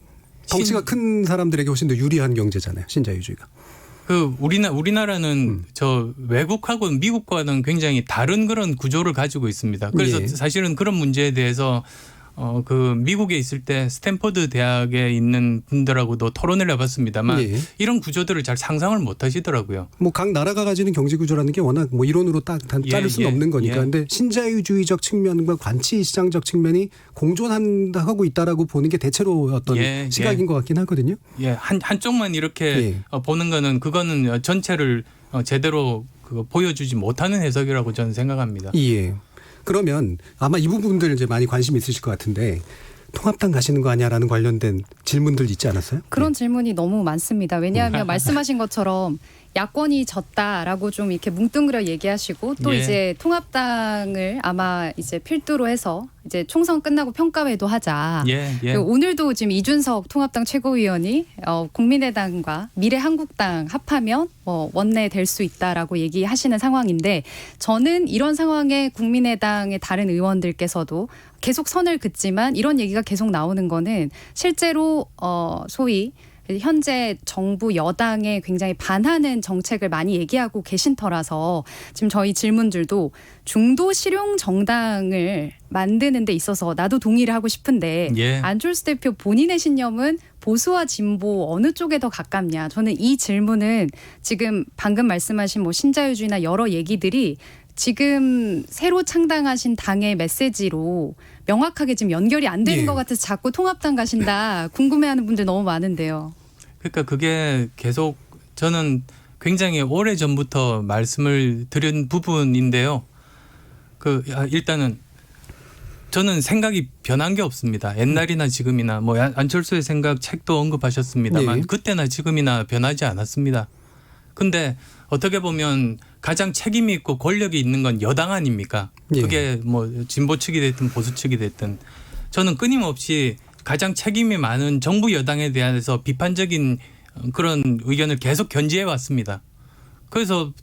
덩치가 큰 사람들에게 훨씬 더 유리한 경제잖아요. 신자유주의가. 우리나라는 저 외국하고 미국과는 굉장히 다른 그런 구조를 가지고 있습니다. 그래서 예. 사실은 그런 문제에 대해서 그 미국에 있을 때 스탠퍼드 대학에 있는 분들하고도 토론을 해봤습니다만 예. 이런 구조들을 잘 상상을 못 하시더라고요. 뭐 각 나라가 가지는 경제 구조라는 게 워낙 뭐 이론으로 딱 자를 수는 없는 거니까. 근데 신자유주의적 측면과 관치 시장적 측면이 공존하고 있다라고 보는 게 대체로 어떤 시각인 것 같긴 하거든요. 예, 한쪽만 이렇게 보는 거는 그거는 전체를 제대로 보여주지 못하는 해석이라고 저는 생각합니다. 예. 그러면 아마 이 부분들 이제 많이 관심 있으실 것 같은데 통합당 가시는 거 아니야라는 관련된 질문들 있지 않았어요? 그런 질문이 너무 많습니다. 왜냐하면 말씀하신 것처럼 야권이 졌다라고 좀 이렇게 뭉뚱그려 얘기하시고 또 이제 통합당을 아마 이제 필두로 해서 이제 총선 끝나고 평가회도 하자. 오늘도 지금 이준석 통합당 최고위원이 국민의당과 미래한국당 합하면 원내 될 수 있다라고 얘기하시는 상황인데 저는 이런 상황에 국민의당의 다른 의원들께서도 계속 선을 긋지만 이런 얘기가 계속 나오는 거는 실제로 소위 현재 정부 여당에 굉장히 반하는 정책을 많이 얘기하고 계신 터라서 지금 저희 질문들도 중도 실용 정당을 만드는 데 있어서 나도 동의를 하고 싶은데 안철수 대표 본인의 신념은 보수와 진보 어느 쪽에 더 가깝냐. 저는 이 질문은 지금 방금 말씀하신 뭐 신자유주의나 여러 얘기들이 지금 새로 창당하신 당의 메시지로 명확하게 지금 연결이 안 되는 것 같아서 자꾸 통합당 가신다 궁금해하는 분들 너무 많은데요. 그러니까 그게 계속 저는 굉장히 오래 전부터 말씀을 드린 부분인데요. 일단은 저는 생각이 변한 게 없습니다. 옛날이나 지금이나 뭐 안철수의 생각 책도 언급하셨습니다만 그때나 지금이나 변하지 않았습니다. 근데 어떻게 보면 가장 책임이 있고 권력이 있는 건 여당 아닙니까? 그게 뭐 진보 측이 됐든 보수 측이 됐든 저는 끊임없이 가장 책임이 많은 정부 여당에 대해서 비판적인 그런 의견을 계속 견지해 왔습니다. 그래서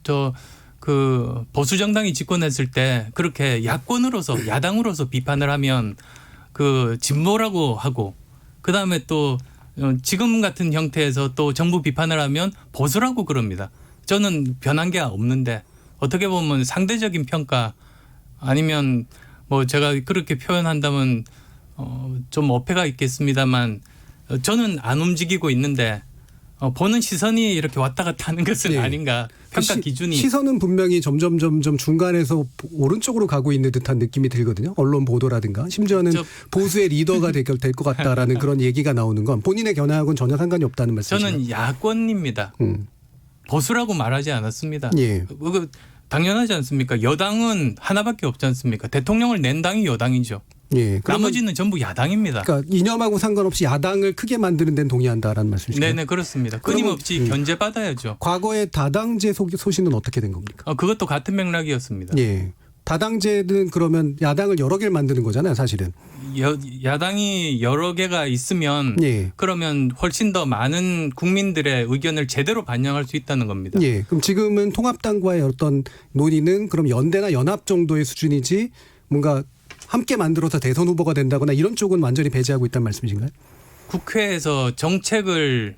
그 보수 정당이 집권했을 때 그렇게 야권으로서 야당으로서 비판을 하면 그 진보라고 하고 그다음에 또 지금 같은 형태에서 또 정부 비판을 하면 보수라고 그럽니다. 저는 변한 게 없는데 어떻게 보면 상대적인 평가 아니면 뭐 제가 그렇게 표현한다면 좀 어폐가 있겠습니다만 저는 안 움직이고 있는데 보는 시선이 이렇게 왔다 갔다 하는 것은 아닌가. 평가 기준이. 시선은 분명히 점점 중간에서 오른쪽으로 가고 있는 듯한 느낌이 들거든요. 언론 보도라든가 심지어는 보수의 리더가 될 것 같다라는 그런 얘기가 나오는 건 본인의 견해하고는 전혀 상관이 없다는 말씀이시죠? 저는 야권입니다. 보수라고 말하지 않았습니다. 예. 당연하지 않습니까? 여당은 하나밖에 없지 않습니까? 대통령을 낸 당이 여당이죠. 예, 나머지는 전부 야당입니다. 그러니까 이념하고 상관없이 야당을 크게 만드는 데는 동의한다라는 말씀이시죠? 네네 그렇습니다. 끊임없이 견제받아야죠. 과거의 다당제 소신은 어떻게 된 겁니까? 그것도 같은 맥락이었습니다. 예. 다당제는 그러면 야당을 여러 개를 만드는 거잖아요, 사실은. 야당이 여러 개가 있으면 그러면 훨씬 더 많은 국민들의 의견을 제대로 반영할 수 있다는 겁니다. 예. 그럼 지금은 통합당과의 어떤 논의는 그럼 연대나 연합 정도의 수준이지 뭔가 함께 만들어서 대선 후보가 된다거나 이런 쪽은 완전히 배제하고 있다는 말씀이신가요? 국회에서 정책을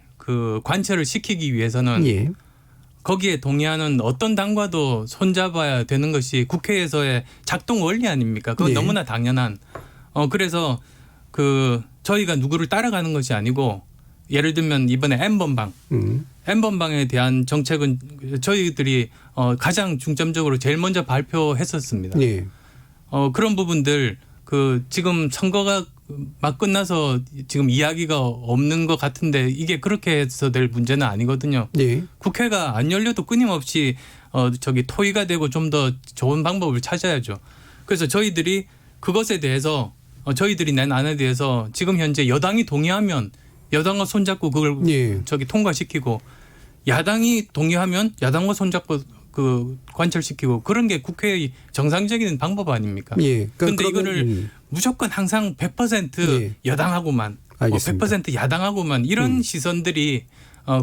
관철을 시키기 위해서는 거기에 동의하는 어떤 당과도 손잡아야 되는 것이 국회에서의 작동 원리 아닙니까? 그건 너무나 당연한. 그래서 저희가 누구를 따라가는 것이 아니고 예를 들면 이번에 N번방에 대한 정책은 저희들이 가장 중점적으로 제일 먼저 발표했었습니다. 그런 부분들 지금 선거가 막 끝나서 지금 이야기가 없는 것 같은데 이게 그렇게 해서 될 문제는 아니거든요. 국회가 안 열려도 끊임없이 토의가 되고 좀 더 좋은 방법을 찾아야죠. 그래서 저희들이 그것에 대해서 저희들이 낸 안에 대해서 지금 현재 여당이 동의하면 여당과 손잡고 그걸 통과시키고 야당이 동의하면 야당과 손잡고 관철시키고 그런 게 국회의 정상적인 방법 아닙니까? 그런데 이거를 무조건 항상 100% 여당하고만 100% 야당하고만 이런 시선들이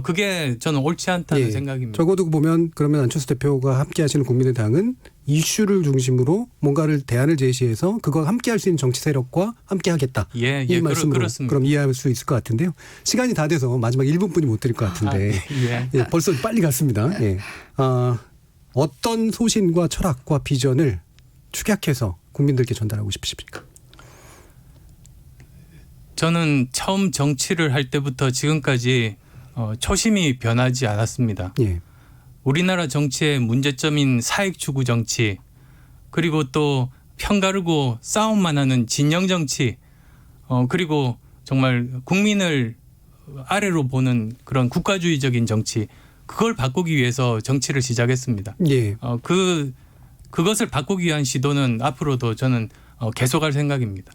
그게 저는 옳지 않다는 생각입니다. 적어도 보면 그러면 안철수 대표가 함께하시는 국민의당은 이슈를 중심으로 뭔가를 대안을 제시해서 그거 함께할 수 있는 정치 세력과 함께하겠다. 이 말씀으로 그렇습니다. 그럼 이해할 수 있을 것 같은데요. 시간이 다 돼서 마지막 1분뿐이 못 드릴 것 같은데 벌써 빨리 갔습니다. 어떤 소신과 철학과 비전을 축약해서 국민들께 전달하고 싶으십니까? 저는 처음 정치를 할 때부터 지금까지 초심이 변하지 않았습니다. 우리나라 정치의 문제점인 사익 추구 정치 그리고 또 편가르고 싸움만 하는 진영 정치 그리고 정말 국민을 아래로 보는 그런 국가주의적인 정치 그걸 바꾸기 위해서 정치를 시작했습니다. 그것을 바꾸기 위한 시도는 앞으로도 저는 계속할 생각입니다.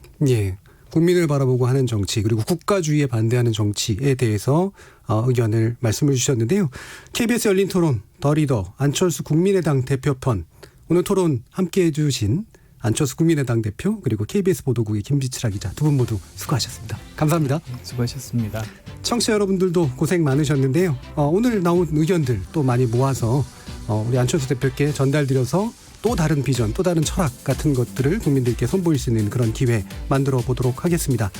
국민을 바라보고 하는 정치 그리고 국가주의에 반대하는 정치에 대해서 의견을 말씀을 주셨는데요. KBS 열린 토론 더 리더 안철수 국민의당 대표편 오늘 토론 함께해 주신 안철수 국민의당 대표 그리고 KBS 보도국의 김지철 기자 두 분 모두 수고하셨습니다. 감사합니다. 수고하셨습니다. 청취자 여러분들도 고생 많으셨는데요. 오늘 나온 의견들 또 많이 모아서 우리 안철수 대표께 전달드려서 또 다른 비전, 또 다른 철학 같은 것들을 국민들께 선보일 수 있는 그런 기회 만들어 보도록 하겠습니다.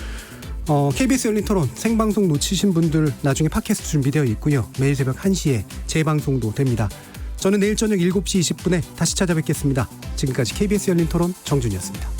KBS 열린 토론 생방송 놓치신 분들 나중에 팟캐스트 준비되어 있고요. 매일 새벽 1시에 재방송도 됩니다. 저는 내일 저녁 7시 20분에 다시 찾아뵙겠습니다. 지금까지 KBS 열린 토론 정준이었습니다.